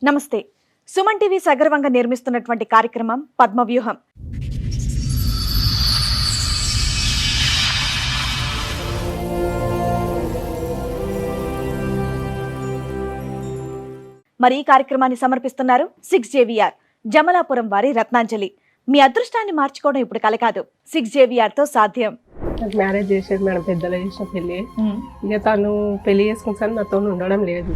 నమస్తే. సుమన్ టీవీ సగర్వంగా నిర్మిస్తున్నటువంటి కార్యక్రమం పద్మవ్యూహం. మరి ఈ కార్యక్రమాన్ని సమర్పిస్తున్నారు 6JVR జమలాపురం వారి రత్నాంజలి. మీ అదృష్టాన్ని మార్చుకోవడం ఇప్పుడు కల కాదు, 6JVR తో సాధ్యం. మ్యారేజ్ చేసేది మేడం, పెద్దలు చేసిన పెళ్ళి. ఇక తను పెళ్లి చేసుకుంటాను, నాతో ఉండడం లేదు.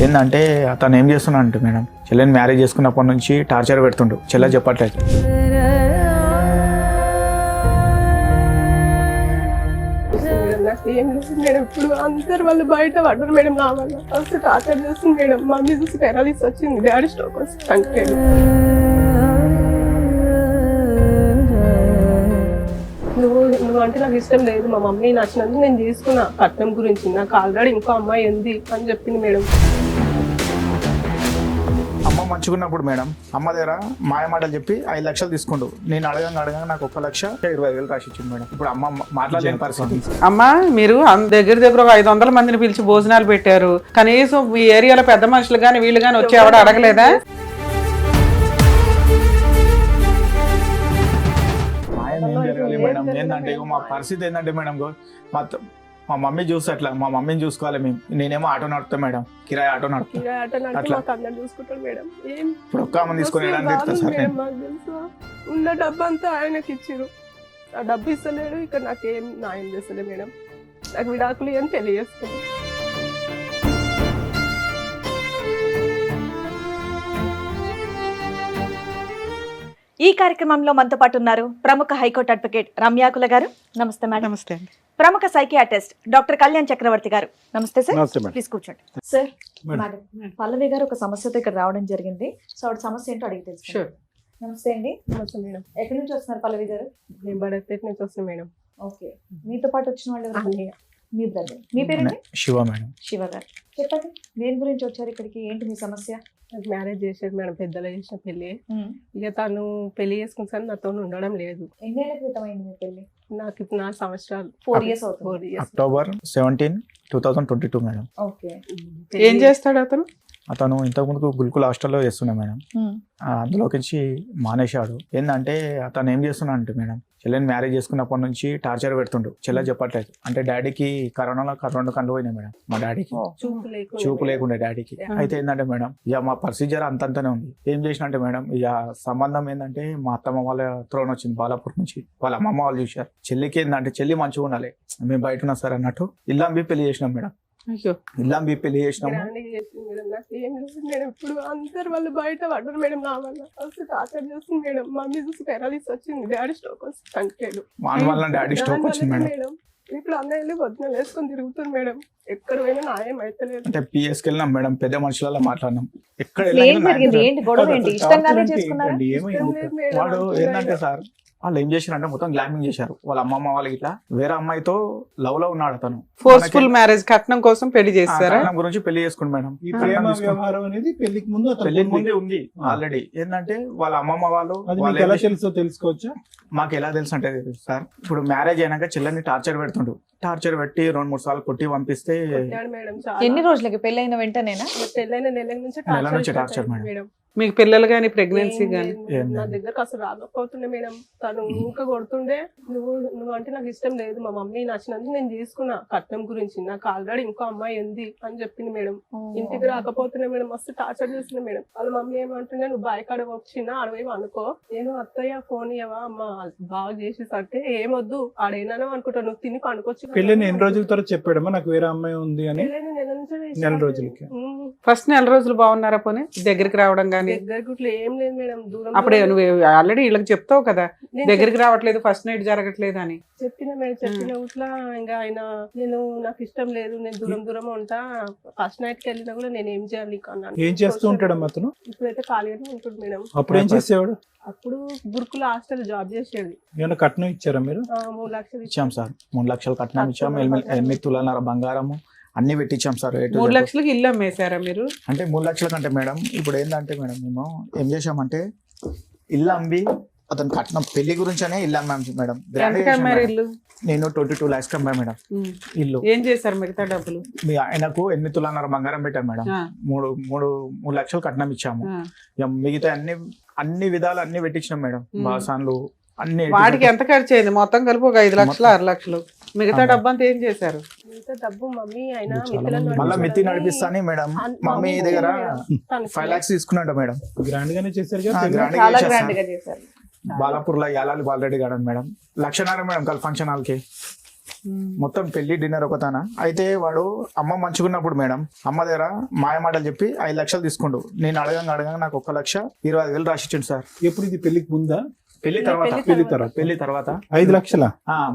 ఏంటంటే అతను ఏం చేస్తున్నా అంటే మేడం, చెల్లెని మ్యారేజ్ చేసుకున్నప్పటి నుంచి టార్చర్ పెడుతుండు. చెల్లె చెప్పట్లేదు. నాకు ఏం లేదు మేడం, ఇప్పుడు అందరు వాళ్ళు బయట పడ్డారు మేడం. నా వల్ల ఫస్ట్ టార్చర్ చేస్తుంది మేడం. మమ్మీ చూసి పెరాలిస్ వచ్చింది, డాడీ స్ట్రోక్ వచ్చి చనిపోయాడు. నువ్వు అంటే నాకు ఇష్టం లేదు, మా మమ్మీ నచ్చినందుకు నేను చేసుకున్నా. కట్నం గురించి నాకు ఆల్రెడీ ఇంకో అమ్మాయి ఉంది అని చెప్పింది మేడం. అమ్మ మంచుకున్నప్పుడు మేడం అమ్మ దగ్గర మాయ మాటలు చెప్పి 5 లక్షలు తీసుకుండు. నేను అడగంగా నాకు 1,20,000 రాసి ఇచ్చింది మేడం. ఇప్పుడు అమ్మ మాట్లాడలేని పరిస్థితి. అమ్మ మీరు దగ్గర ఒక 500 మందిని పిలిచి భోజనాలు పెట్టారు, కనీసం మీ ఏరియాలో పెద్ద మనుషులు కానీ వీళ్ళు కానీ వచ్చి ఎవడ అడగలేదా? మాయం ఏం జరగాలి మేడం? ఏంటంటే మా పరిస్థితి ఏంటంటే మేడం, మా మమ్మీ చూస్తే అట్లా మా మమ్మీని చూసుకోవాలి మేము. నేనేమో ఆటో నడుపుతా మేడం, కిరాయి ఆటో నడుపుతా. చూసుకుంటాను మేడం. ఇప్పుడు ఒక్క అమ్మ తీసుకుని ఉన్న డబ్బు అంతా ఆయనకి ఇచ్చిరు. ఆ డబ్బు ఇస్తలేడు, ఇక్కడ నాకేం న్యాయం చేస్తలే మేడం. నాకు విడాకులు అని తెలియజేస్తుంది. ఈ కార్యక్రమంలో మనతో పాటు ఉన్నారు ప్రముఖ హైకోర్టు అడ్వకేట్ రమ్యాకుల గారు. నమస్తే మేడం. నమస్తే. ప్రముఖ సైకియాట్రిస్ట్ డాక్టర్ కళ్యాణ్ చక్రవర్తి గారు. నమస్తే సార్. ప్లీజ్ కూర్చోండి సార్. మేడం, పల్లవి గారు ఒక సమస్యతో ఇక్కడ రావడం జరిగింది. సో ఆవిడ సమస్య ఏంటో అడిగి తెలుసు. నమస్తే అండి. నమస్తే మేడం. ఎక్కడి నుంచి వస్తున్నారు పల్లవి గారు? నేను బడపేట నుంచి వస్తున్నాను మేడం. ఓకే, మీతో పాటు వచ్చిన వాళ్ళు మీ బ్రదర్. మీ పేరు శివ మేడం. శివ గారు, చెప్పండి దేని గురించి వచ్చారు ఇక్కడికి, ఏంటి మీ సమస్య? నాకు మ్యారేజ్ చేసేది మేడం, పెద్దలు చేసిన పెళ్ళి. ఇక తను పెళ్లి చేసుకుంటాను, నాతో ఉండడం లేదు. ఎన్నేళ్ల క్రితం అయింది మీ పెళ్లి? నాకు ఇప్పుడు 4 సంవత్సరాలు. 4 years అవుతుంది. 4 years. October 17, 2022 madam. ఓకే. ఏం చేస్తాడు అతను? అతను ఇంతకుముందు గురుకుల హాస్టల్లో చేస్తున్నా మేడం. అందులోకి మానేశాడు. ఏంటంటే అతను ఏం చేస్తున్నా అంటే మేడం, చెల్లెని మ్యారేజ్ చేసుకున్నప్పటి నుంచి టార్చర్ పెడుతుండు. చెల్లె చెప్పట్లేదు. అంటే డాడీకి కరోనాలో 2 కళ్ళు పోయినాయి మేడం. మా డాడీకి చూపు లేకుండే డాడీకి. అయితే ఏంటంటే మేడం, ఇక మా ప్రొసీజర్ అంతంతనే ఉంది. ఏం చేసిన అంటే మేడం, ఇక సంబంధం ఏంటంటే మా అత్తమ్మ వాళ్ళ త్రోన్ వచ్చింది బాలాపూర్ నుంచి. వాళ్ళ అమ్మమ్మ వాళ్ళు చూశారు. చెల్లికి ఏంటంటే చెల్లి మంచిగా ఉండాలి, మేము బయట ఉన్నా సార్ అన్నట్టు ఇల్లంబి పెళ్లి చేసినాం మేడం. ఇల్లంబి పెళ్లి చేసినాము. ఇప్పుడు అందరు వాళ్ళు బయట పడ్డారు మేడం. నా వల్ల ఫస్ట్ టార్చర్ చేస్తుంది మేడం. మమ్మీ చూసి పెరాలిస్ వచ్చింది, డాడీ స్ట్రోక్ వచ్చి చనిపోయాడు. డాడీ స్ట్రోక్ వచ్చింది మేడం. ఇప్పుడు అందరూ పొద్దున వేసుకొని తిరుగుతారు మేడం. ఎక్కడ పోయినా న్యాయం అయితే లేదు. అంటే పిఎస్కి వెళ్ళినాం మేడం, పెద్ద మనుషులలో మాట్లాడినాం. ఎక్కడ ఏంటి గొడవ ఏంటి? ఇష్టంగానే చేసుకున్నారా? వాడు ఏంటంటే సార్, వాళ్ళు ఏం చేశారంటే మొత్తం గ్లామింగ్ చేశారు. వాళ్ళ అమ్మమ్మ వాళ్ళకి ఇట్లా వేరే అమ్మాయితో లవ్ లో ఉన్నాడు అతను. ఫోర్స్ఫుల్ మ్యారేజ్, కట్నం కోసం పెళ్లి చేస్తారా? కట్నం గురించి పెళ్లి చేసుకుంది మేడం. ఈ ప్రేమ వ్యవహారం అనేది పెళ్లికి ముందే ఉంది ఆల్రెడీ. ఏంటంటే వాళ్ళ అమ్మమ్మ వాళ్ళు ఎలా తెలుసో తెలుసుకోవచ్చా? మాకు ఎలా తెలుసు అంటే సార్, ఇప్పుడు మ్యారేజ్ అయినాక చెల్లెని టార్చర్ పెడుతుండు. టార్చర్ పెట్టి 2-3 సార్లు కొట్టి పంపిస్తే. ఎన్ని రోజులకి పెళ్ళైన వెంటనేనా? పెళ్ళైన నెల నుంచి టార్చర్ మేడం. మీకు పిల్లలు గానీ ప్రెగ్నెన్సీ గానీ? నా దగ్గరకు అసలు రాకపోతుండే మేడం. తను ఇంకా కొడుతుండే. నువ్వు అంటే నాకు ఇష్టం లేదు, మా మమ్మీ నచ్చినందుకు నేను చేసుకున్నా. కట్నం గురించి నాకు ఆల్రెడీ ఇంకో అమ్మాయి ఉంది అని చెప్పింది మేడం. ఇంటికి రాకపోతుండే మేడం, మస్తు టార్చర్ చేస్తుంది మేడం. వాళ్ళ మమ్మీ ఏమంటుండే, నువ్వు బాయ్ కాడ వచ్చినా అడవేమో అనుకో, నేను అత్తయ్య ఫోన్ ఇవ్వవా అమ్మ బాగా చేసేసరికి ఏమొద్దు ఆడేనానో అనుకుంటా, నువ్వు తిని పండుకొచ్చి. పెళ్ళిని ఎన్ని రోజుల తర్వాత చెప్పాడమ్మా నాకు వేరే అమ్మాయి ఉంది అని? నెల రోజులకి. ఫస్ట్ నెల రోజులు బాగున్నారా? పోనీ దగ్గరికి రావడం గానీ? దగ్గర ఏం లేదు మేడం, దూరం. అప్పుడే నువ్వు ఆల్రెడీ వీళ్ళకి చెప్తావు కదా దగ్గరికి రావట్లేదు, ఫస్ట్ నైట్ జరగట్లేదు అని. చెప్పిన మేడం, చెప్పిన ఊట్లా ఇంకా ఆయన నాకు ఇష్టం లేదు, నేను దూరం ఉంటా, ఫస్ట్ నైట్ కి వెళ్ళినా కూడా నేను ఏం చేయాలి అన్నాను. ఏం చేస్తూ ఉంటాడు అతను? ఇప్పుడైతే ఖాళీగానే ఉంటుంది మేడం. అప్పుడు ఏం చేసేవాడు? అప్పుడు గురుకుల హాస్టల్ జాబ్ చేసేది. ఏమైనా కట్నం ఇచ్చారా మీరు? 3 లక్షలు ఇచ్చాం సార్. 3 లక్షలు కట్నం ఇచ్చాం. 8 తులాల బంగారము అన్ని పెట్టించాం సార్. 3 లక్షలకి ఇల్లు అమ్మేశారా మీరు? అంటే 3 లక్షల కంటే మేడం, ఇప్పుడు ఏంటంటే మేడం, మేము ఏం చేసామంటే ఇల్లు అమ్మి అతను కట్నం పెళ్లి గురించనే ఇల్లు అమ్మాం మేడం. ఎంతకి అమ్మారు ఇల్లు? నేను 22 lakhs అమ్మా మేడం ఇల్లు. ఏం చేశారు మిగతా డబ్బులు? ఆయనకు 8 తులాన్నర బంగారం పెట్టాం మేడం. ఆ. 3 లక్షలు కట్నం ఇచ్చాము. ఆ. ఇక మిగతా అన్ని విధాలు అన్ని పెట్టించినాం మేడం. బాసాన్లు అన్ని వాటికి ఎంత ఖర్చు అయింది? మొత్తం కలిపి ఒక 5 లక్షలు 6 లక్షలు. మిగతా డబ్బు అంతా ఏం చేశారు? ఇంత డబ్బు మమ్మీ ఆయన మళ్ళీ మిత్తి నడిపిస్తాని మేడం. మమ్మీ దగ్గర 5 lakhs తీసుకున్నాడు మేడం. గ్రాండ్ గానే చేశారు ఆ, కదా. grand గా చాలా చేశారు. గ్రాండ్ గా చేశారు. బాలాపూర్ లో యాలాలి బాలరెడ్డి గార్డెన్ మేడం. 1,00,000 మేడం కల్ ఫంక్షన్ హాల్ కి మొత్తం పెళ్లి డిన్నర్ ఒకతాన. అయితే వాడు అమ్మ మంచుకున్నప్పుడు మేడం అమ్మ దగ్గర మాయమాటలు చెప్పి 5 లక్షలు తీసుకుండు. నేను అడగంగా నాకు 1,25,000 రాసిచ్చిండు సార్. ఎప్పుడు ఇది పెళ్లికి ముందా? పెళ్లి తర్వాత పెళ్లి తర్వాత 5 లక్షల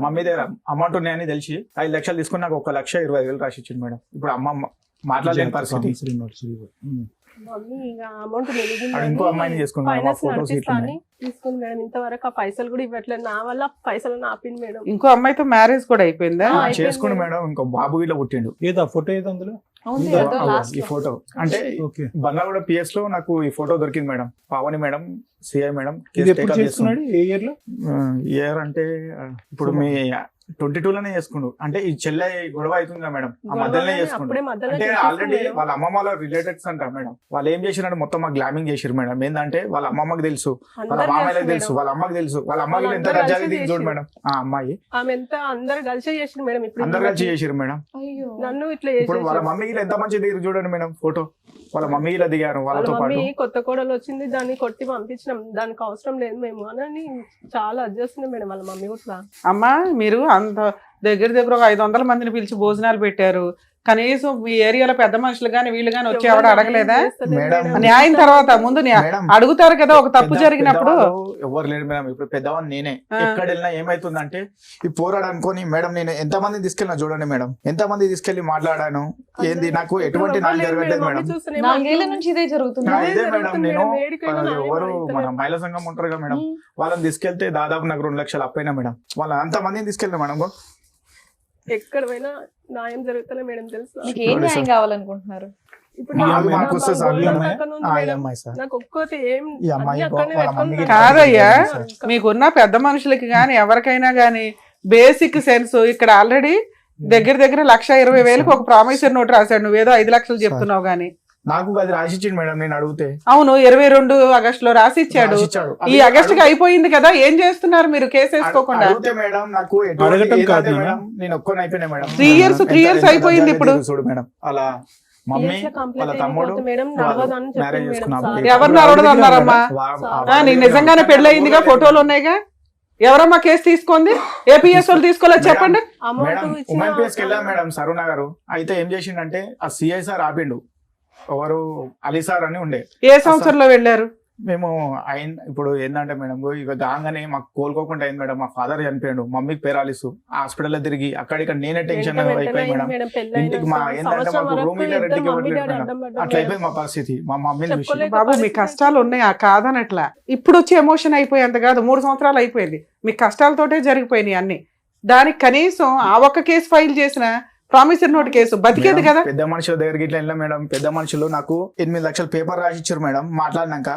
మమ్మీ దగ్గర అమౌంట్ ఉన్నాయని తెలిసి 5 లక్షలు తీసుకుని నాకు 1,25,000 రాసిచ్చిండు మేడం. ఇప్పుడు అమ్మ మాట్లాడలేని పరిస్థితి. మమ్మీ ఇంకా అమౌంట్ ఆడు ఇంకో అమ్మాయిని చేసుకున్నాడు. ఫోటోస్ తీసుకుంది మేడం. ఇంతవరకు ఆ పైసలు కూడా ఇవ్వట్లేదు. నా వల్ల పైసలు ఆపింది మేడం. ఇంకో అమ్మాయితో మ్యారేజ్ కూడా అయిపోయిందా? చేసుకుని మేడం. ఇంకో బాబు ఇలా పుట్టిండు. ఏదో ఫోటో ఏదో అందులో అవును, ఉందా? ఏదో last ఈ లో. ఫోటో అంటే ఓకే. బంగాళగూడ పిఎస్ లో నాకు ఈ ఫోటో దొరికింది madam. Pavani madam CI madam ఇది ఎప్పుడు చేసుకున్నాడు? ఏ ఇయర్ లో? ఇయర్ అంటే ఇప్పుడు మీ 22 లోనే చేసుకుండు. అంటే ఈ చెల్లె గొడవ అవుతుందా మేడం, ఆ మధ్యలోనే చేసుకుండు. అప్పుడే మధ్యలో అంటే చేసేసి ఆల్రెడీ మేడం. వాళ్ళ అమ్మమ్మ వాళ్ళ రిలేటెడ్స్ అంట మేడం. వాళ్ళు ఏం చేసిరంటే మొత్తం మాకు గ్లామింగ్ చేసిరు మేడం. ఏంటంటే వాళ్ళ అమ్మమ్మకి తెలుసు, వాళ్ళ అందరు మామయ్యకి చేస్తారు తెలుసు, మేడం. వాళ్ళ అమ్మకి తెలుసు. వాళ్ళ అమ్మకి ఎంత వాళ్ళందరూ రజ్జాగా కలిసి దిగి చూడు చేసిరు. మేడం. ఆ అమ్మాయి ఆమె ఎంత అందరు కలిసి చేసింది మేడం. ఇప్పుడు అందరు కలిసి చేసిరు మేడం. అయ్యో. నన్ను ఇట్లా ఇప్పుడు వాళ్ళ చేసేసి మమ్మీకి ఎంత మంచి దిగి చూడండి మేడం ఫోటో. వాళ్ళ మమ్మీ ఇలా దిగారు వాళ్ళ వాళ్ళతో పాటు. మమ్మీ కొత్త కోడలు వచ్చింది, దాన్ని కొట్టి పంపించినాం, దానికి అవసరం లేదు మేము అని చాలా అడ్జస్ట్ మేడం వాళ్ళ మమ్మీ కూడా. అమ్మా మీరు అంత దగ్గర ఒక 500 మందిని పిలిచి భోజనాలు పెట్టారు. కనీసం మీ ఏరియాలో పెద్ద మనుషులు గాని వీళ్ళు గాని వచ్చి ఎవడ అడగలేదా? మేడం. న్యాయం తర్వాత ముందు మేడం, అడుగుతారు కదా ఒక తప్పు పెద్ద- జరిగినప్పుడు. పెద్దవాళ్ళు ఎవరు లేరు మేడం. ఇప్పుడు పెద్దవాళ్ళు నేనే. ఎక్కడ వెళ్ళినా ఏమైతుందంటే ఈ పోరాడు అనుకోని మేడం నేను ఎంత మంది తీసుకెళ్ళినా చూడండి మేడం. ఎంత మంది తీసుకెళ్లి మాట్లాడాను. ఏంది నాకు ఎటువంటి న్యాయం జరగట్లేదు మేడం. 4 ఏళ్ల నుంచి ఇదే జరుగుతుంది. ఇదే మేడం. నేను ఎవరు మన మహిళా సంఘం ఉంటారు కదా మేడం, వాళ్ళని తీసుకెళ్తే దాదాపు నాకు 2 లక్షలు అప్పైనా మేడం. వాళ్ళ అంత మందిని తీసుకెళ్ళిన మేడం. ఎక్కడ పోయినా న్యాయం జరుగుతలే మేడం తెలుసా. మీకు ఏం న్యాయం కావాలనుకుంటున్నారు? ఇప్పుడు మీ నా- అమ్మాయి నా మాకు వస్తే గోల్డ్ సార్ పక్కన ఉంది ఈ మేడం. అమ్మాయి సార్. నాకు ఒక్కటి ఏం ఈ అమ్మాయి అన్ని అక్కడనే వాళ్ళ పెట్టుకున్నాను. మమ్మీకి కాదయ్యా, సార్. మీకున్న పెద్ద మనుషులకి గాని ఎవరికైనా గాని బేసిక్ సెన్స్ ఇక్కడ ఆల్రెడీ దగ్గర 1,20,000 ఒక ప్రామిసర్ నోట్ రాశాడు. నువ్వేదో 5 లక్షలు చెప్తున్నావు గాని. నాకు అది రాసిచ్చింది మేడం. నేను అడిగితే అవును 22 ఆగస్టులో రాసిచ్చాడు. రాసిచ్చాడు. ఈ ఆగస్టుకి అయిపోయింది కదా, ఏం చేస్తున్నారు మీరు కేసు వేసుకోకుండా? అడిగితే మేడం నాకు ఎటువంటి అడగటం ఏదంటే కాదు మేడం, నేను ఒక్కని అయిపోయినా మేడం. 3 years అయిపోయింది ఇప్పుడు. చూడు మేడం, అలా మమ్మీ కేసులో కంప్లైంట్ వాళ్ళ తమ్ముడు అయిపోతే మేడం నడవదని చెప్పాను మ్యారేజ్ మేడం చేసుకున్నాం. సార్. ఎవరు నడవదు అన్నారమ్మా? నీకు నిజంగానే పెళ్లి అయిందిగా, ఫోటోలు ఉన్నాయిగా. ఎవరమ్మా కేసు తీసుకుంది? ఏపీఎస్ వాళ్ళు తీసుకోలేదు చెప్పండి. మేడం అమౌంట్ ఉమెన్ ప్లేస్ కి వెళ్ళాం మేడం సరుణ గారు. అయితే ఏం చేసిండంటే ఆ సిఐ సార్ ఆపిండు. ఎవరు అలీ సార్ అని ఉండే. ఏ సంవత్సరంలో వెళ్ళారు? మేము ఇప్పుడు ఏంటంటే మేడం ఇక గాంగానే మాకు కోలుకోకుండా అయింది మేడం. మా ఫాదర్ చనిపోయాడు, మమ్మీకి పేరాలిసు హాస్పిటల్లో తిరిగి అక్కడిక్కడ నేనే టెన్షన్ అయిపోయి మేడం. ఇంటికి మా ఏంటంటే మాకు రూమ్ ఇల్లు రెంట్కి ఇవ్వట్లేదు మేడం. అట్లా అయిపోయింది మా పరిస్థితి. మా మమ్మీని విషయం బాబు మీ కష్టాలు ఉన్నాయి, ఆ కాదనట్లా. ఇప్పుడు వచ్చి ఎమోషన్ అయిపోయేంత కాదు, 3 సంవత్సరాలు అయిపోయింది. మీ కష్టాలతోటే జరిగిపోయినాయి అన్ని. దానికి కనీసం ఆ ఒక్క కేసు ఫైల్ చేసిన ప్రామిసర్ నోట్ కేసు బతికేది కదా. పెద్ద మనుషుల దగ్గరికి ఇట్లా వెళ్ళాం మేడం. పెద్ద మనుషులు నాకు 8 లక్షలు పేపర్ రాసిచ్చారు మేడం. మాట్లాడినాక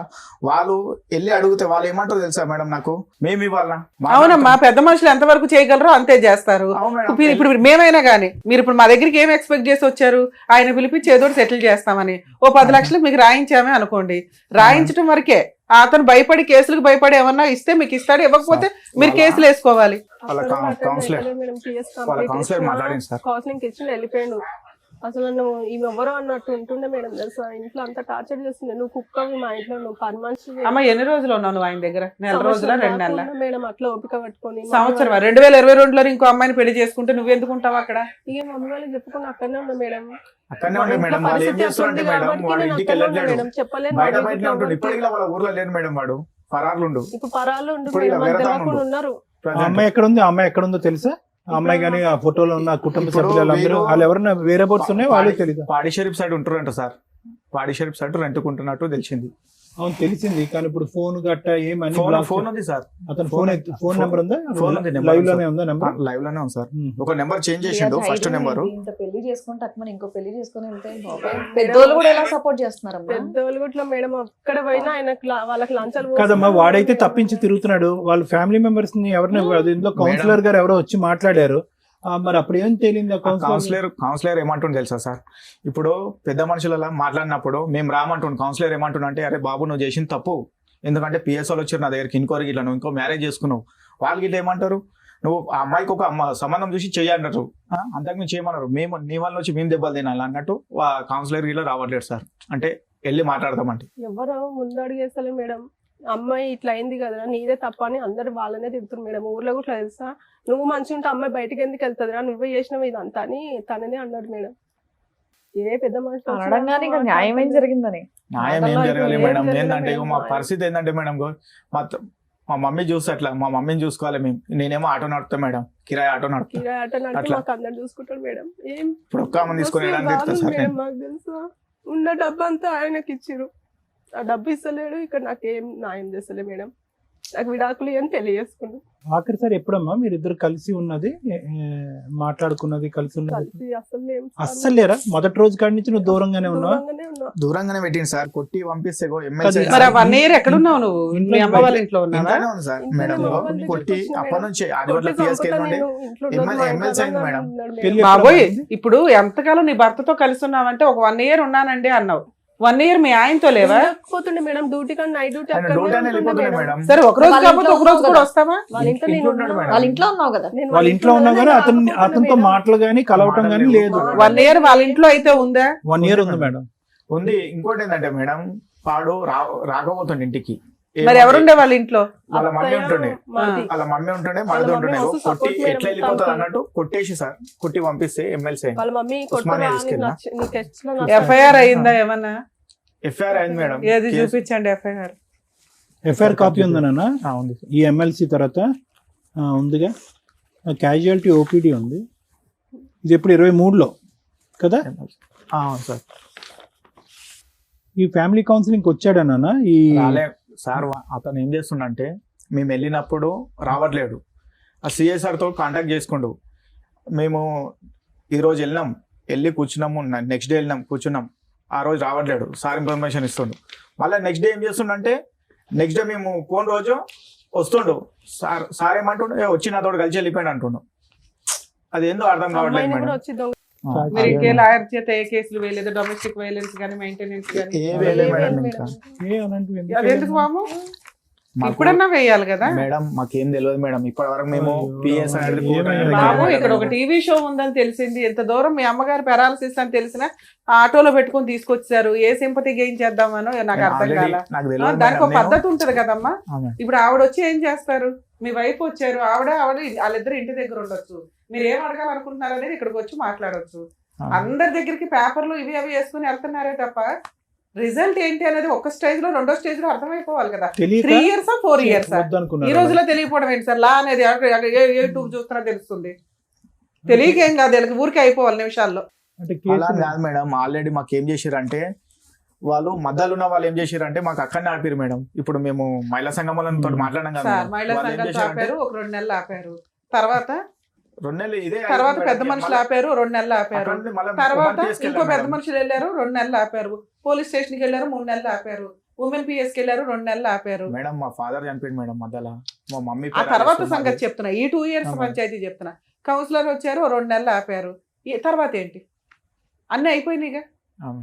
వాళ్ళు వెళ్ళి అడిగితే వాళ్ళు ఏమంటారు తెలుసా మేడం, నాకు మేము ఇవ్వాలా? అవునమ్మా, పెద్ద మనుషులు ఎంతవరకు చేయగలరో అంతే చేస్తారు. ఇప్పుడు మేమైనా గానీ మీరు ఇప్పుడు మా దగ్గరికి ఏం ఎక్స్పెక్ట్ చేసి వచ్చారు? ఆయన పిలిపించి ఏదో సెటిల్ చేస్తామని ఓ 10 లక్షలు మీకు రాయించామే అనుకోండి. రాయించడం వరకే. అతను భయపడి కేసులకు భయపడి ఏమన్నా ఇస్తే మీకు ఇస్తాడు, ఇవ్వకపోతే మీరు కేసులు వేసుకోవాలి. వాళ్ళ కౌన్సిలర్ మాట్లాడింది సార్. కౌన్సిలింగ్ ఇచ్చి వెళ్ళిపోయాడు. అసలు నన్ను ఈమె ఎవరో అన్నట్టు ఉంటుండే మేడం తెలుసా. ఇంట్లో అంతా టార్చర్ చేస్తుంది. నువ్వు కుక్కవి మా ఇంట్లో, నువ్వు పని మనిషి. అమ్మ ఎన్ని రోజులు ఉన్నావు నువ్వు ఆయన దగ్గర? 1 రోజుల 2 నెలల? మేడం అట్లా ఓపిక పట్టుకొని సంవత్సరం 2022లో ఇంకో అమ్మాయిని పెళ్లి చేసుకుంటే నువ్వు ఎందుకు ఉంటావు అక్కడ? ఇక మమ్మీ వాళ్ళకి చెప్పుకుని అక్కడనే ఉన్నా మేడం. అక్కడనే ఉండే మేడం. వాళ్ళు ఏం చేస్తారంటే మేడం వాడు ఇంటికి వెళ్ళట్లేడు, చెప్పలేదు. బయట బయటనే ఉంటుంది. ఇప్పటికీ వాళ్ళ ఊర్లో లేడు మేడం. వాడు పరార్లుండు. ఇప్పుడు పరాలు ఉండు ఇప్పుడు ఇలా మేడం, వెళ్తా తెలియకుండా ఉండు. ఉన్నారు. ఆ అమ్మాయి ఎక్కడ ఉంది? ఆ అమ్మాయి ఎక్కడ ఉందో తెలుసా? ఆ అమ్మాయి కానీ ఆ ఫోటోలో ఉన్న కుటుంబ సభ్యులందరూ వాళ్ళు ఎవరైనా వేరే బోర్డ్స్ ఉన్నాయి, వాళ్ళే తెలియదు. పాడి షరీఫ్ సైడ్ ఉంటారంట సార్. పాడి షరీఫ్ సైడ్ రెంట్కుంటున్నట్టు తెలిసింది. అవును తెలిసింది, కానీ ఇప్పుడు ఫోన్ గట్ట ఏమని ఫోన్ ఉంది సార్, అతను ఫోన్ నెంబర్ ఉందా? ఫోన్ ఉంది, లైవ్ లోనే ఉందా నెంబర్? లైవ్ లోనే ఉంది సార్. ఒక నెంబర్ చేంజ్ చేసిండు, ఫస్ట్ నెంబర్. ఇంత పెళ్లి చేసుకుంటే అట్లా ఇంకో పెళ్లి చేసుకుని వెళ్తే పెద్దోళ్ళు కూడా ఎలా సపోర్ట్ చేస్తున్నారమ్మా? పెద్దోళ్ళు కూడా మేడం అక్కడ పోయినా ఆయనకు వాళ్ళకి లంచాలు కదమ్మా, వాడైతే తప్పించి తిరుగుతున్నాడు. వాళ్ళ ఫ్యామిలీ మెంబర్స్ ని ఎవరిని ఇందులో కౌన్సిలర్ గారు ఎవరో వచ్చి మాట్లాడారు. మరి అప్పుడు ఏం తేలింది? కౌన్సిలర్ ఏమంటుండే తెలుసా సార్, ఇప్పుడు పెద్ద మనుషులలో మాట్లాడినప్పుడు మేము రామంటుండు, కౌన్సిలర్ ఏమంటుండే అంటే, అరే బాబు నువ్వు చేసిన తప్పు, ఎందుకంటే పిఎస్ వాళ్ళు వచ్చారు నా దగ్గరికి ఇంకోరికి, ఇట్లా నువ్వు ఇంకో మ్యారేజ్ చేసుకున్నావు, వాళ్ళకి ఇట్లా ఏమంటారు, నువ్వు ఆ అమ్మాయికి ఒక సంబంధం చూసి చెయ్యన్నారు, అంతకు మేము చేయమన్నారు, మేము నీ వాళ్ళ వచ్చి మేము దెబ్బలు తినాలి అన్నట్టు కౌన్సిలర్ ఇలా రావట్లేదు సార్. అంటే వెళ్ళి మాట్లాడతామంటే ఎవరు ముందడుగేస్తలే మేడం. అమ్మాయి ఇట్లా అయింది కదా నీదే తప్ప అని అందరు వాళ్ళనే తిడుతున్నారు మేడం. ఊర్లో కూడా తెలుసా, నువ్వు మంచిగా ఉంటే అమ్మాయి బయటకు ఎందుకు వెళ్తుందిరా, నువ్వే చేసినావు ఇదంతా అని తననే అన్నాడు మేడం. ఏ పెద్ద మనిషి అనడంగానే ఇంకా న్యాయం ఏం జరిగిందని. న్యాయం ఏం జరగాలి మేడం? ఏంటంటే మా పరిస్థితి ఏంటంటే మేడం, మా మమ్మీ చూస్తే అట్లా, మా మమ్మీని చూసుకోవాలి మేము. నేనేమో ఆటో నడుపుతా మేడం, కిరాయి ఆటో నడుపుతా. కిరాయి ఆటో నడిపి మాకు అందరు చూసుకుంటాడు మేడం. ఏం ఇప్పుడు ఒక్క మంది తీసుకుని మేడం మాకు తెలుసా, ఉన్న డబ్బు అంతా ఆయనకి ఇచ్చిరు, ఆ డబ్బు ఇస్తలేడు, ఇక్కడ నాకేం న్యాయం చేస్తలే మేడం. నాకు విడాకులు అని పెళ్లి చేసుకున్నాను. ఆఖరి సార్ ఎప్పుడమ్మా మీరు ఇద్దరు కలిసి ఉన్నది, మాట్లాడుకున్నది, కలిసి ఉన్నది? కలిసి అస్సలు లేరా? మొదటి రోజు కాడి నుంచి నువ్వు దూరంగానే ఉన్నావా? దూరంగానే పెట్టింది సార్, కొట్టి పంపిస్తే మరి ఆ 1 year ఎక్కడున్నావు నువ్వు? మీ అమ్మ వాళ్ళ ఇంట్లో ఉన్నావా? ఉంది సార్ మేడం, కొట్టి అప్పటి నుంచి ఆదివారం పిఎస్కి వెళ్ళండి, ఎమ్మెల్సీ అయింది మేడం. పెళ్లి బాబోయ్, ఇప్పుడు ఎంతకాలం నీ భర్తతో కలిసి ఉన్నావంటే ఒక 1 year ఉన్నానండి అన్నావు. 1 year మీ ఆయనతో లేవా? పోతుండే మేడం డ్యూటీ కానీ నైట్ డ్యూటీ మేడం. సరే ఒక రోజు కాకపోతే ఒక రోజు కూడా వస్తావా? వాళ్ళ ఇంట్లో నేను వాళ్ళ ఇంట్లో ఉన్నావు కదా? వాళ్ళ ఇంట్లో ఉన్నావు కానీ అతనితో మాటలు గానీ కలవటం గానీ లేదు. 1 year వాళ్ళ ఇంట్లో అయితే ఉందా? 1 year ఉంది మేడం. ఉంది. ఇంకోటి ఏంటంటే మేడం, వాడు రాకపోతుండే ఇంటికి. మరి ఎవరుండే వాళ్ళ ఇంట్లో? వాళ్ళ మమ్మీ ఉంటుండే, మరిది ఉంటుండే. కొట్టి ఎట్లా వెళ్ళిపోతుంది అన్నట్టు కొట్టేసి సార్, కొట్టి పంపిస్తే ఎమ్మెల్సీ వాళ్ళ మమ్మీ ఎఫ్ఐఆర్ అయిందా ఏమన్నా? ఎఫ్ఐఆర్ అయింది మేడం. ఏది చూపించండి ఎఫ్ఐఆర్. ఎఫ్ఐఆర్ కాపీ ఉందన్న ఉంది. ఈ ఎమ్మెల్సీ తర్వాత ఉందిగా, క్యాజువాలిటీ ఓపీడీ ఉంది. ఇది ఎప్పుడు 23లో కదా సార్? ఈ ఫ్యామిలీ కౌన్సిలింగ్ వచ్చాడన్నా ఈ సార్. అతను ఏం చేస్తుండంటే, మేము వెళ్ళినప్పుడు రావట్లేడు, ఆ సిఎస్ఆర్ తో కాంటాక్ట్ చేసుకుండు. మేము ఈరోజు వెళ్ళి కూర్చున్నాము, నెక్స్ట్ డే వెళ్ళినాం కూర్చున్నాం, ఆ రోజు రావట్లేడు, సార్ ఇన్ఫర్మేషన్ ఇస్తుండు. మళ్ళీ నెక్స్ట్ డే ఏం చేస్తుండంటే, నెక్స్ట్ డే మేము పోయిన రోజు వస్తుండు, సార్ ఏమంటుండు, వచ్చి నాతో కలిసి వెళ్ళిపోయాడు అంటుండు. అది ఏందో అర్థం కావట్లేదు మేడం. మీరు ఇంకే లాయర్ చేత ఏ కేసులు వేయలేదు? డొమెస్టిక్ వైలెన్స్ కానీ మెయింటెనెన్స్ కానీ అదెందుకు బాబు? ఇప్పుడన్నా వేయాలి కదా మేడం. మాకేం తెలియదు మేడం, ఇప్పటి వరకు మేము పిఎస్ బాబు. ఇక్కడ ఒక టీవీ షో ఉందని తెలిసింది, ఎంత దూరం మీ అమ్మగారు పెరాలసిస్ అని తెలిసిన ఆటోలో పెట్టుకుని తీసుకొచ్చారు. ఏ సింపతి గెయిన్ చేద్దామనో నాకు అర్థం కాల. దానికి ఒక పద్ధతి ఉంటది కదమ్మా. ఇప్పుడు ఆవిడ వచ్చి ఏం చేస్తారు? మీ వైఫ్ వచ్చారు, ఆవిడ వాళ్ళిద్దరు ఇంటి దగ్గర ఉండొచ్చు, మీరు ఏం అడగాలనుకుంటున్నారు అనేది ఇక్కడికి వచ్చి మాట్లాడొచ్చు. అందరి దగ్గరికి పేపర్లు ఇవి అవి వేసుకుని వెళ్తున్నారే తప్ప రిజల్ట్ ఏంటి అనేది ఒక స్టేజ్ లో, రెండో స్టేజ్ లో అర్థమైపోవాలి కదా. 3 years 4 years ఈ రోజులో తెలియకపోవడం ఏంటి సార్? లా అనేది యూట్యూబ్ చూస్తున్నా తెలుస్తుంది. తెలియకేం కాదు, ఊరికే అయిపోవాలి నిమిషాల్లో. కాదు మేడం. ఆల్రెడీ మాకు ఏం చేశారంటే, వాళ్ళు మధ్యలో ఉన్న వాళ్ళు ఏం చేశారంటే మాకు అక్కడనే ఆపారు మేడం. ఇప్పుడు మేము మహిళా సంఘం వాళ్ళతో మాట్లాడడం కదా, మహిళా సంఘాలు ఆపారు, ఒక 2 నెలలు ఆపారు. తర్వాత 2 నెలలు ఇదే. తర్వాత పెద్ద మనుషులు ఆపారు, 2 నెలలు ఆపారు. తర్వాత ఇంకో పెద్ద మనుషులు వెళ్ళారు, 2 నెలలు ఆపారు. పోలీస్ స్టేషన్ కి వెళ్ళారు, 3 నెలలు ఆపారు. ఉమెన్ పిఎస్ కి వెళ్ళారు, 2 నెలలు ఆపారు. మేడం మా ఫాదర్ చనిపోయింది మేడం మధ్యలో, మా మమ్మీ. ఆ తర్వాత సంగతి చెప్తున్నా, ఈ 2 years పంచాయతీ చెప్తున్నా. కౌన్సిలర్ వచ్చారు, 2 నెలలు ఆపారు. తర్వాత ఏంటి? అన్నీ అయిపోయినాయిగా.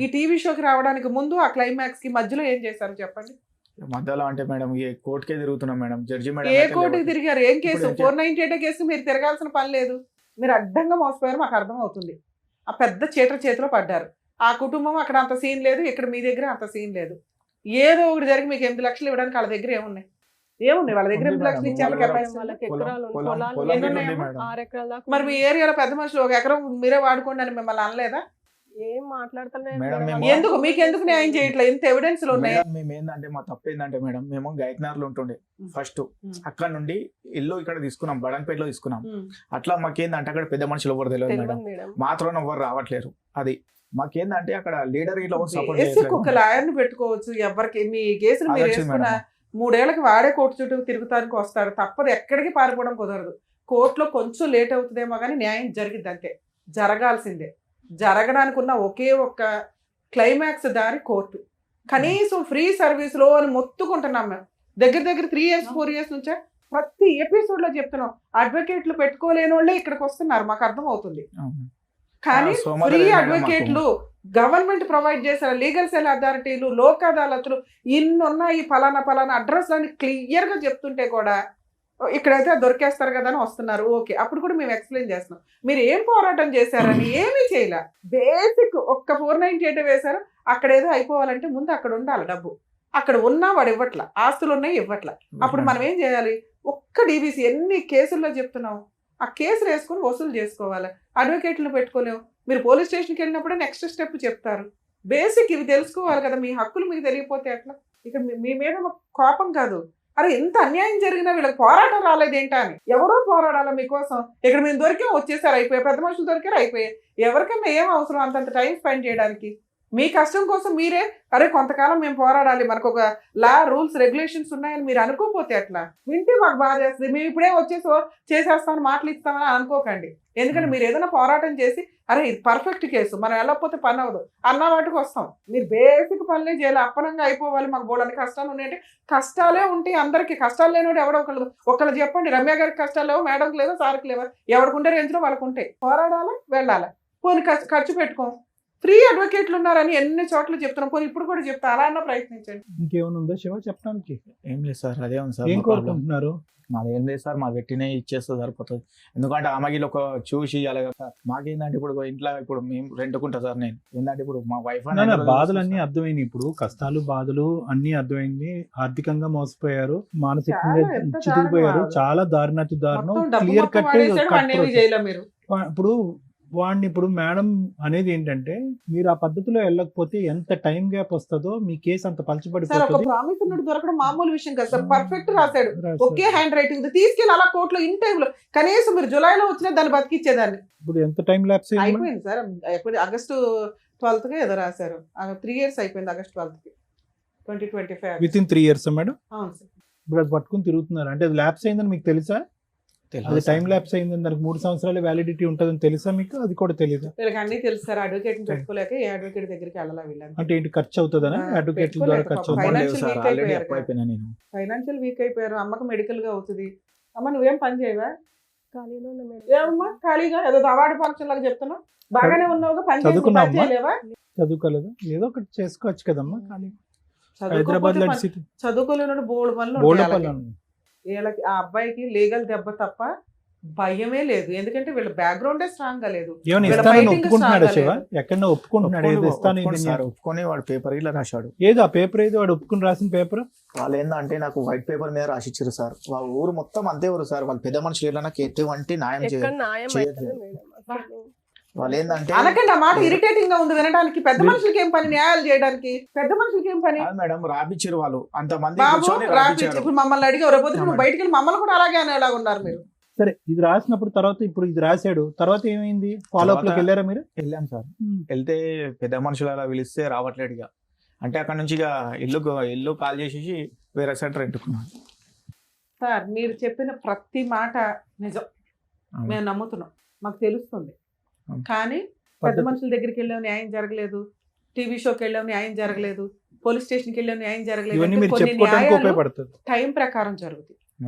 ఈ టీవీ షోకి రావడానికి ముందు ఆ క్లైమాక్స్ కి మధ్యలో ఏం చేశారు చెప్పండి? మధ్యలో అంటే మేడం కోర్టుకే తిరుగుతున్నాం మేడం. జడ్జి మేడం ఏ కోర్టుకి తిరిగారు? ఏం కేసు? 498 కేసు మీరు తిరగాల్సిన పని లేదు. మీరు అడ్డంగా మోసపోయారు, మాకు అర్థం అవుతుంది. ఆ పెద్ద చీటర్ చేతిలో పడ్డారు. ఆ కుటుంబం అక్కడ అంత సీన్ లేదు, ఇక్కడ మీ దగ్గర అంత సీన్ లేదు. ఏదో ఒకటి జరిగి మీకు 8 లక్షలు ఇవ్వడానికి వాళ్ళ దగ్గర ఏమున్నాయి? వాళ్ళ దగ్గర 8 లక్షలు ఇచ్చారు. మరి మీ ఏరియాలో పెద్ద మనుషులు 1 ఎకరం మీరే వాడుకోండి అని మిమ్మల్ని అనలేదా? ఏం మాట్లాడతలేదు మేడం, మేడం. మేము- ఎందుకు మీకు ఎందుకు న్యాయం చేయట్లేదు? ఇంత ఎవిడెన్స్ ఉన్నాయి. మేడం, మేము ఏంటంటే మా తప్పు ఏంటంటే మేడం, మేము గైక్నార్లో ఉంటుండే ఫస్ట్. అక్కడ నుండి ఇల్లు ఇక్కడ తీసుకున్నాం, బడంపేటలో తీసుకున్నాం. అట్లా మాకేందంటే అక్కడ పెద్ద మనుషులు ఎవరు తెలియదు మేడం, తెలియదు మేడం. మాత్రం ఎవరు రావట్లేరు. అది మాకేందంటే అక్కడ లీడర్ ఇట్లా సపోర్ట్ బేసిక్ ఒక లాయర్ ని పెట్టుకోవచ్చు. ఎవరికి మీ కేసులు మీరు అదొచ్చింది వేసుకున్న మేడం. 3 ఏళ్ళకి వాడే కోర్టు చుట్టూ తిరుగుతానికి వస్తారు. తప్పదు, ఎక్కడికి పారిపోవడం కుదరదు. కోర్టులో కొంచెం లేట్ అవుతుందేమో కానీ న్యాయం జరిగిద్ది, అంతే. జరగాల్సిందే. జరగడానికి ఉన్న ఒకే ఒక్క క్లైమాక్స్ దారి కోర్టు. కనీసం ఫ్రీ సర్వీస్ లో అని మొత్తుకుంటున్నాం మేము. దగ్గర 3 years 4 years నుంచే ప్రతి ఎపిసోడ్ లో చెప్తున్నాం. అడ్వకేట్లు పెట్టుకోలేని వాళ్ళే ఇక్కడికి వస్తున్నారు, మాకు అర్థం అవుతుంది. కానీ సోమవారం ఫ్రీ మేడం అడ్వకేట్లు గవర్నమెంట్ ప్రొవైడ్ చేసిన లీగల్ సెల్ అథారిటీలు, లోక్ అదాలతులు ఇన్నున్నాయి. ఫలానా అడ్రస్ అని క్లియర్ గా చెప్తుంటే కూడా ఇక్కడైతే దొరికేస్తారు కదా అని వస్తున్నారు. ఓకే, అప్పుడు కూడా మేము ఎక్స్ప్లెయిన్ చేస్తున్నాం. మీరు ఏం పోరాటం చేశారని ఏమీ చేయలే. బేసిక్ ఒక్క 498 వేశారు. అక్కడ ఏదో అయిపోవాలంటే ముందు అక్కడ ఉండాలి డబ్బు. అక్కడ ఉన్నా వాడు ఇవ్వట్ల, ఆస్తులు ఉన్నాయి ఇవ్వట్ల. అప్పుడు మనం ఏం చేయాలి? ఒక్క డీబీసీ ఎన్ని కేసుల్లో చెప్తున్నాం, ఆ కేసులు వేసుకొని వసూలు చేసుకోవాలి. అడ్వకేట్లు పెట్టుకోలేము. మీరు పోలీస్ స్టేషన్కి వెళ్ళినప్పుడే నెక్స్ట్ స్టెప్ చెప్తారు. బేసిక్ ఇవి తెలుసుకోవాలి కదా. మీ హక్కులు మీకు తెలియకపోతే ఎట్లా? ఇక్కడ మీ మీద మాకు కోపం కాదు, అరే ఎంత అన్యాయం జరిగినా వీళ్ళకి పోరాటం రాలేదేంటా అని. ఎవరో పోరాడాలా మీకోసం. ఇక్కడ మేము దొరికాం, వచ్చేసారు, అయిపోయాయి. పెద్ద మనుషులు దొరికారు, అయిపోయాయి. ఎవరికన్నా ఏం అవసరం అంతంత టైం స్పెండ్ చేయడానికి? మీ కష్టం కోసం మీరే అరే కొంతకాలం మేము పోరాడాలి, మనకు ఒక లా రూల్స్ రెగ్యులేషన్స్ ఉన్నాయని మీరు అనుకోకపోతే ఎట్లా? వింటే మాకు బాధ చేస్తుంది. మేము ఇప్పుడే వచ్చేసి చేసేస్తామని మాటలు ఇస్తామని అనుకోకండి. ఎందుకంటే మీరు ఏదైనా పోరాటం చేసి అరే ఇది పర్ఫెక్ట్ కేసు, మనం వెళ్ళకపోతే పని అవ్వదు అన్న వాటికి వస్తాం. మీరు బేసిక్ పనులే చేయాలి. అప్పనంగా అయిపోవాలి. మాకు బోడని కష్టాలు ఉన్నాయంటే కష్టాలే ఉంటాయి అందరికీ. కష్టాలు లేనివాడు ఎవడో ఒకళ్ళు చెప్పండి. రమ్య గారికి కష్టాలు లేవు, మేడంకి లేవా, సార్కి లేవా, ఎవరికి రేంజ్లో వాళ్ళకు ఉంటాయి. పోరాడాలి, వెళ్ళాలి. పోనీ ఖర్చు పెట్టుకోం. ఫ్రీ అడ్వకేట్లు ఉన్నారని ఎన్ని చోట్ల చెప్తున్నాం. పోనీ ఇప్పుడు కూడా చెప్తా, అలా అన్నా ప్రయత్నించండి. ఇంకేమైనా ఉందా శివ చెప్పడానికి? ఏం లేదు సార్, అదే ఉంది సార్. ఏం కోరుకుంటున్నారు? మాది ఏం లేదు సార్, మా పెట్టినే ఇచ్చేస్తే సరిపోతుంది. ఎందుకంటే ఆమెకి ఒక చూసి ఇవ్వాలి కదా సార్. మాకేందంటే ఇప్పుడు ఇంట్లో ఇప్పుడు మేము రెంట్కుంటా సార్. నేను ఏంటంటే ఇప్పుడు మా వైఫ్ బాధలన్నీ అర్థమైంది. ఇప్పుడు కష్టాలు బాధలు అన్ని అర్థమైంది. ఆర్థికంగా మోసపోయారు, మానసికంగా చాలా ఎంత చితికిపోయారు. దారుణం. చాలా దారుణాతి దారుణం. మొత్తం డబ్బు క్లియర్ మొత్తం కట్ వాడేసాడు, వాడిని ఏమీ చేయలే మీరు. ఇప్పుడు వాడిని ఇప్పుడు మేడం అనేది ఏంటంటే మీరు ఆ పద్ధతిలో వెళ్ళకపోతే ఎంత టైం గ్యాప్ వస్తుందో మీ కేసు అంత సార్ ఒక పలచబడిపోతుంది. ప్రామిస్ ఉన్నట్టు దొరకడం మామూలు విషయం కదా సార్. పర్ఫెక్ట్ రాశాడు, ఒకే హ్యాండ్ రైటింగ్. తీసుకెళ్ళి అలా కోర్టులో ఇన్ టైమ్ లో కనీసం మీరు జులైలో వచ్చినా దాన్ని బతికిచ్చేదాన్ని. ఇప్పుడు ఎంత టైం ల్యాప్స్ అయిపోయింది సార్. ఎప్పుడు ఆగస్టు 12th ఏదో రాశారు. 3 years అయిపోయింది August 12th 2025. With in 3 years madam? అవును సార్. ఇప్పుడు అది పట్టుకుని తిరుగుతున్నారు అంటే అది ల్యాప్స్ అయిందని మీకు తెలుసా? అది టైం ల్యాప్స్ అయిందని, దానికి 3 సంవత్సరాల వ్యాలిడిటీ ఉంటుందని తెలుసా మీకు? అది కూడా తెలియదు. వీళ్ళకి అన్ని తెలుసు సార్. అడ్వకేట్ పెట్టుకోలేక ఏ అడ్వకేట్ దగ్గరికి వెళ్ళాలా వీళ్ళని. అంటే ఏంటి ఖర్చు అవుతుందనా? అడ్వకేట్ల ద్వారా ఖర్చు పెట్టుకోలేదు. అవుతుంది. Financial weak ఆల్రెడీ అయిపోయారు అప్పు అయిపోయినా నేను. ఫైనాన్షియల్ వీక్ అయిపోయారు. అమ్మకు మెడికల్ గా అవుతుంది. అమ్మ నువ్వేం పని చేయవా? ఖాళీలో ఉన్నా మేడం. ఏమమ్మా ఖాళీగా ఏదో అవార్డు ఫంక్షన్ లాగా చెప్తున్నావు. బాగానే ఉన్నావుగా, పని చదువుకున్నావా? చేయలేవా? చదువుకోలేదు, ఏదో ఒకటి చేసుకోవచ్చు కదమ్మా. ఖాళీ హైదరాబాద్ చదువుకోకపోతే లాంటి సిటీ చదువుకోలేని బోర్డు పనులు బోల్డ్ ఉంటాయి పనులు వాళ్ళకి. వీళ్ళకి ఆ అబ్బాయికి లీగల్ దెబ్బ తప్ప భయమే లేదు. ఎందుకంటే వీళ్ళ బ్యాక్గ్రౌండే స్ట్రాంగ్ గా లేదు. ఏమైనా వీళ్ళ ఇస్తానని fighting ఒప్పుకుంటున్నాడా strong శివ? లేదు. ఎక్కడో ఒప్పుకుంటున్నాడు, ఏదో ఇస్తాను ఇది సార్ అని. ఒప్పుకొని వాడు పేపర్ ఇలా రాశాడు. ఏదో ఆ పేపర్ ఏదో వాడు ఒప్పుకుని రాసిన పేపర్. వాళ్ళు ఏందంటే నాకు వైట్ పేపర్ మీద రాసిచ్చారు సార్. వాళ్ళ ఊరు మొత్తం అంతే ఊరు సార్. వాళ్ళు పెద్ద మనుషులు ఏదైనా ఎటువంటి న్యాయం ఎక్కడ చేయాలి. న్యాయం చేయదు. అవుతుంది మేడం అసలు. వాళ్ళు ఏంటంటే అనకండి ఆ మాట ఇరిటేటింగ్ గా ఉంది వినడానికి. పెద్ద మనుషులకి ఏం పని న్యాయాలు చేయడానికి? పెద్ద మనుషులకి ఏం పని? మేడం రాపిచ్చారు వాళ్ళు అంతమంది బాబు కూర్చొని రాపిచ్చి రాపిచ్చారు. ఇప్పుడు మమ్మల్ని అడిగి రేపొద్దు నువ్వు బయటికి వెళ్ళి మమ్మల్ని కూడా అలాగే అనేలా ఉన్నారు మీరు. సరే ఇది రాసినప్పుడు తర్వాత ఇప్పుడు ఇది రాశాడు తర్వాత ఏమైంది? ఫాలో అప్ లోకి వెళ్ళారా మీరు? వెళ్ళాం సార్. వెళ్తే పెద్ద మనుషులు అలా పిలిస్తే రావట్లేడు ఇక. అంటే అక్కడ నుంచి ఇక ఇల్లు కాల్ చేసేసి వేరే సైడ్ రెంట్కున్నాను. సార్ మీరు చెప్పిన ప్రతి మాట నిజం, మేము నమ్ముతున్నాం, మాకు తెలుస్తుంది. కానీ పెద్ద మనుషుల దగ్గరికి వెళ్ళాం న్యాయం జరగలేదు, టీవీ షోకి వెళ్ళాం న్యాయం జరగలేదు, పోలీస్ స్టేషన్కి వెళ్ళాం న్యాయం జరగలేదు. ఇవన్నీ మీరు కొన్ని చెప్పుకోవడానికి న్యాయాలు ఉపయోగపడుతుంది. టైం ప్రకారం జరుగుతాయి,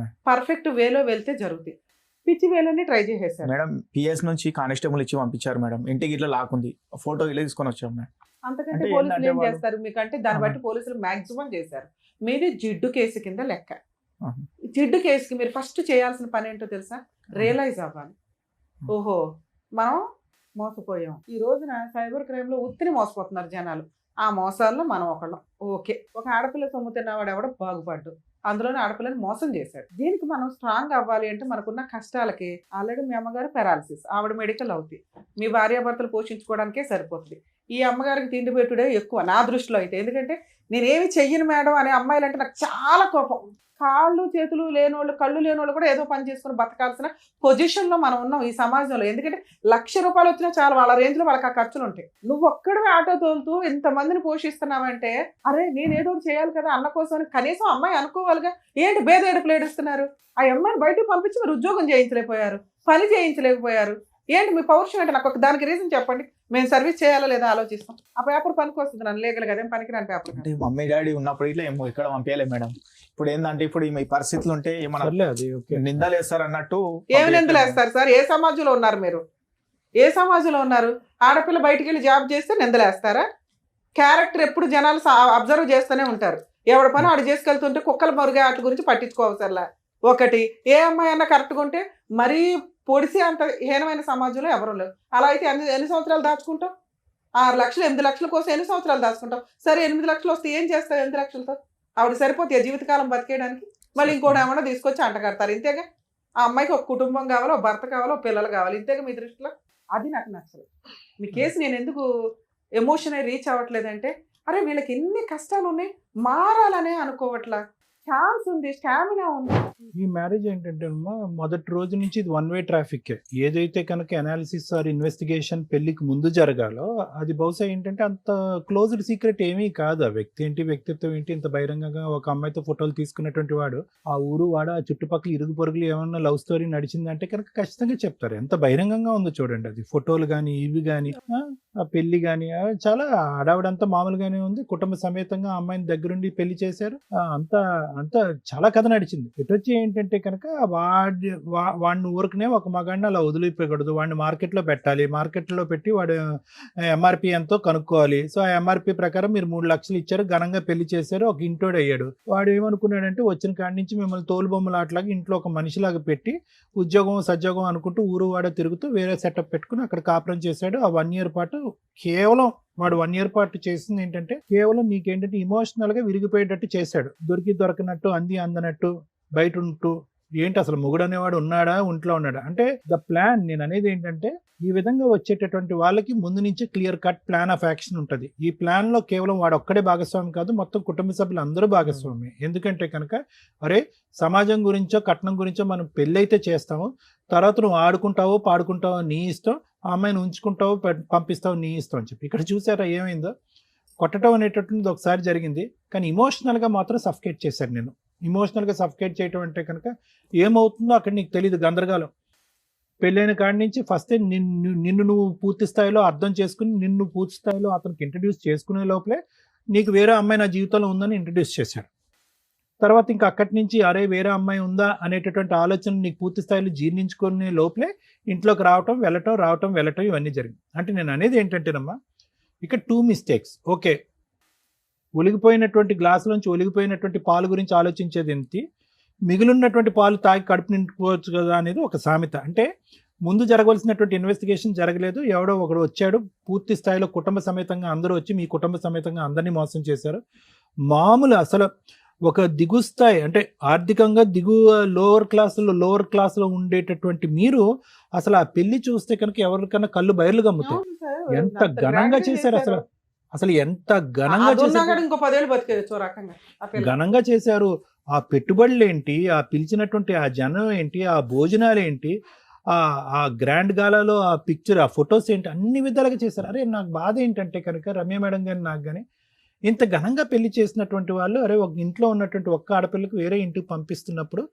పర్ఫెక్ట్ వేలో వెళ్తే జరుగుతాయి. పిచ్చి వేలోనే ట్రై చేసేసారు మేడం. పిఎస్ నుంచి కానిస్టేబుల్ ఇచ్చి పంపించారు మేడం. ఇంటికి ఇట్లా లాక్కుంది, ఫోటో ఇలా తీసుకొని వచ్చాం మేడం. అంతకంటే అంటే పోలీసులు ఏంటంటే ఏం వాళ్ళు- చేస్తారు మీకంటే దాన్ని బట్టి పోలీసులు మాక్సిమం చేశారు. మీది జిడ్డు కేసు కింద లెక్క. ఆహా. జిడ్డు కేసుకి మీరు ఫస్ట్ చేయాల్సిన పని ఏంటో తెలుసా? రియలైజ్ అవ్వాలి. ఓహో మనం మోసపోయాం. ఈ రోజున సైబర్ క్రైమ్ లో ఉత్తిని మోసపోతున్నారు జనాలు. ఆ మోసాల్లో మనం ఒకళ్ళం. ఓకే, ఒక ఆడపిల్ల సొమ్ము తిన్నవాడు ఎవడో బాగుపడ్డు. అందులోనే ఆడపిల్లని మోసం చేశాడు. దీనికి మనం స్ట్రాంగ్ అవ్వాలి అంటే మనకున్న కష్టాలకి ఆల్రెడీ మీ అమ్మగారు పెరాలసిస్, ఆవిడ మెడికల్ అవుతాయి, మీ భార్యాభర్తలు పోషించుకోవడానికే సరిపోతుంది. ఈ అమ్మగారికి తిండి పెట్టుడే ఎక్కువ నా దృష్టిలో అయితే. ఎందుకంటే నేనేమి చెయ్యను మేడం అనే అమ్మాయిలు అంటే నాకు చాలా కోపం. కాళ్ళు చేతులు లేనోళ్ళు, కళ్ళు లేనోళ్ళు కూడా ఏదో పని చేసుకుని బతకాల్సిన పొజిషన్లో మనం ఉన్నాం ఈ సమాజంలో. ఎందుకంటే 1,00,000 రూపాయలు వచ్చినా చాలా, వాళ్ళ రేంజ్లో వాళ్ళకి ఆ ఖర్చులు ఉంటాయి. నువ్వు ఒక్కడివే ఆటో తోలుతూ ఇంతమందిని పోషిస్తున్నావంటే అరే నేను ఏదో ఒకటి చేయాలి కదా అన్న కోసం కనీసం అమ్మాయి అనుకోవాలిగా. ఏంటి బేదేడుపులు ఏడుస్తున్నారు? ఆ అమ్మాయిని బయటకు పంపించి మీరు ఉద్యోగం చేయించలేకపోయారు, పని చేయించలేకపోయారు. ఏంటి మీ పౌరుషం అంటే నాకు ఒక దానికి రీజన్ చెప్పండి. మేము సర్వీస్ చేయాలా లేదా ఆలోచిస్తాం. ఆ పేపర్ పనికి వస్తుంది, నన్ను లీగల్ కదా ఏం పనికిరాని పేపర్. అంటే మమ్మీ డాడీ ఉన్నప్పుడు ఇట్లా ఏమో ఇక్కడ పంపించలేదు మేడం. ఇప్పుడు ఏంటంటే ఇప్పుడు ఈ పరిస్థితులు ఉంటే ఏమన్నా నిందలు వేస్తారు అన్నట్టు. ఏమి నిందలు వేస్తారు సార్? ఏ సమాజంలో ఉన్నారు మీరు? ఏ సమాజంలో ఉన్నారు? ఆడపిల్ల బయటికి వెళ్ళి జాబ్ చేస్తే నిందలేస్తారా? క్యారెక్టర్ ఎప్పుడు జనాలు అబ్జర్వ్ చేస్తూనే ఉంటారు. ఎవరి పని ఆడు చేసుకెళ్తుంటే కుక్కల మరుగే వాటి గురించి పట్టించుకోవసరలా. ఒకటి ఏ అమ్మాయి అన్నా కరెక్ట్గా ఉంటే మరీ పొడిసి అంత హీనమైన సమాజంలో ఎవరు లేవు. అలా అయితే ఎన్ని సంవత్సరాలు దాచుకుంటాం? 6 లక్షలు 8 లక్షల కోసం ఎన్ని సంవత్సరాలు దాచుకుంటాం? సరే 8 లక్షలు వస్తే ఏం చేస్తావు? 8 లక్షలతో ఆవిడ సరిపోతే జీవితకాలం బతికేయడానికి. మళ్ళీ ఇంకోటి ఏమన్నా తీసుకొచ్చి అంటగడతారు. ఇంతేగా ఆ అమ్మాయికి ఒక కుటుంబం కావాలో, భర్త కావాలో, పిల్లలు కావాలి. ఇంతేగా మీ దృష్టిలో? అది నాకు నచ్చదు. మీ కేసు నేను ఎందుకు ఎమోషన్ రీచ్ అవ్వట్లేదంటే అరే వీళ్ళకి ఎన్ని కష్టాలు ఉన్నాయి, మారాలనే అనుకోవట్లా. ఛాన్స్ ఉంది, స్టామినా ఉంది. ఈ మ్యారేజ్ ఏంటంటే మొదటి రోజు నుంచి ఇది 1 వే ట్రాఫిక్. ఏదైతే కనుక అనాలిసిస్ ఆర్ ఇన్వెస్టిగేషన్ పెళ్లికి ముందు జరగాలో అది బహుశా ఏంటంటే అంత క్లోజ్డ్ సీక్రెట్ ఏమీ కాదు. ఆ వ్యక్తి ఏంటి, వ్యక్తిత్వం ఏంటి, ఇంత బహిరంగంగా ఒక అమ్మాయితో ఫోటోలు తీసుకున్నటువంటి వాడు ఆ ఊరు వాడు ఆ చుట్టుపక్కల ఇరుగు పొరుగులు ఏమన్నా లవ్ స్టోరీ నడిచిందంటే కనుక ఖచ్చితంగా చెప్తారు. ఎంత బహిరంగంగా ఉందో చూడండి. అది ఫోటోలు కానీ ఇవి కానీ ఆ పెళ్లి కానీ చాలా ఆడావిడంతా మామూలుగానే ఉంది. కుటుంబ సమేతంగా అమ్మాయిని దగ్గరుండి పెళ్లి చేశారు. అంతా చాలా కథ నడిచింది. ఇటు వచ్చి ఏంటంటే కనుక వాడిని ఊరికనే ఒక మగాడిని అలా వదిలిపోయకూడదు, వాడిని మార్కెట్లో పెట్టాలి, మార్కెట్లో పెట్టి వాడు ఎంఆర్పి ఎంతో కనుక్కోవాలి. సో ఆ ఎంఆర్పి ప్రకారం మీరు 3 లక్షలు ఇచ్చారు, ఘనంగా పెళ్లి చేశారు, ఒక ఇంటోడు అయ్యాడు. వాడు ఏమనుకున్నాడంటే వచ్చిన కాడి నుంచి మిమ్మల్ని తోలుబొమ్మలు అట్లాగా ఇంట్లో ఒక మనిషిలాగా పెట్టి ఉద్యోగం సద్యోగం అనుకుంటూ ఊరు వాడ తిరుగుతూ వేరే సెటప్ పెట్టుకుని అక్కడ కాపురం చేశాడు. ఆ 1 year పాటు కేవలం వాడు 1 year పాటు చేసింది ఏంటంటే కేవలం నీకేంటంటే ఇమోషనల్ గా విరిగిపోయేటట్టు చేశాడు. దొరికినట్టు అందనట్టు బయట ఉంటూ ఏంటి అసలు మొగుడు అనేవాడు ఉన్నాడా, ఒంట్లో ఉన్నాడా అంటే ద ప్లాన్. నేను అనేది ఏంటంటే ఈ విధంగా వచ్చేటటువంటి వాళ్ళకి ముందు నుంచి clear cut plan of action ఉంటుంది. ఈ ప్లాన్ లో కేవలం వాడు ఒక్కడే భాగస్వామి కాదు, మొత్తం కుటుంబ సభ్యులు అందరూ భాగస్వామి. ఎందుకంటే కనుక అరే సమాజం గురించో కట్నం గురించో మనం పెళ్ళి అయితే చేస్తాము, తర్వాత నువ్వు ఆడుకుంటావో పాడుకుంటావో నీ ఇష్టం, ఆ అమ్మాయిని ఉంచుకుంటావో పంపిస్తావు నీ ఇష్టం అని చెప్పి. ఇక్కడ చూసారా ఏమైందో? కొట్టడం అనేటటువంటిది ఒకసారి జరిగింది, కానీ ఇమోషనల్గా మాత్రం సఫికేట్ చేశారు. నేను ఇమోషనల్గా సఫికేట్ చేయటం అంటే కనుక ఏమవుతుందో అక్కడ నీకు తెలియదు, గందరగోళం. పెళ్ళైన కాడి నుంచి ఫస్ట్ నిన్ను నువ్వు పూర్తి స్థాయిలో అర్థం చేసుకుని నిన్ను పూర్తి స్థాయిలో అతనికి ఇంట్రడ్యూస్ చేసుకునే లోపలే నీకు వేరే అమ్మాయి నా జీవితంలో ఉందని ఇంట్రడ్యూస్ చేశాడు. తర్వాత ఇంకా అక్కడి నుంచి అరే వేరే అమ్మాయి ఉందా అనేటటువంటి ఆలోచన నీకు పూర్తి స్థాయిలో జీర్ణించుకునే లోపలే ఇంట్లోకి రావటం వెళ్ళటం ఇవన్నీ జరిగింది. అంటే నేను అనేది ఏంటంటేనమ్మా ఇక్కడ 2 mistakes. ఓకే, ఒలిగిపోయినటువంటి గ్లాసులోంచి ఒలిగిపోయినటువంటి పాలు గురించి ఆలోచించేది ఏంటి, మిగిలినటువంటి పాలు తాగి కడుపు నింపుకోవచ్చు కదా అనేది ఒక సామెత. అంటే ముందు జరగవలసినటువంటి ఇన్వెస్టిగేషన్ జరగలేదు, ఎవడో ఒకడు వచ్చాడు, పూర్తి స్థాయిలో కుటుంబ సమేతంగా అందరూ వచ్చి మీ కుటుంబ సమేతంగా అందరినీ మోసం చేశారు. మామూలు అసలు ఒక దిగు స్థాయి అంటే ఆర్థికంగా లోవర్ క్లాసులో ఉండేటటువంటి మీరు అసలు ఆ పెళ్లి చూస్తే కనుక ఎవరికన్నా కళ్ళు బయర్లు గమ్ముతాయి. ఎంత ఘనంగా చేశారు అసలు ఎంత ఘనంగా చేశారు, ఇంకో 10 ఏళ్ళు బతికేయచ్చు రకంగా ఘనంగా చేశారు. ఆ పెట్టుబడులు ఏంటి, ఆ పిలిచినటువంటి ఆ జనం ఏంటి, ఆ భోజనాలు ఏంటి, ఆ గ్రాండ్ గాలాలో ఆ పిక్చర్, ఆ ఫొటోస్ ఏంటి, అన్ని విధాలుగా చేశారు. అరే నాకు బాధ ఏంటంటే కనుక రమ్య మేడం గాని నాకు కానీ ఇంత ఘనంగా పెళ్లి చేసినటువంటి వాళ్ళు అరే ఒక ఇంట్లో ఉన్నటువంటి ఒక్క ఆడపిల్లకు వేరే ఇంటికి పంపిస్తున్నప్పుడు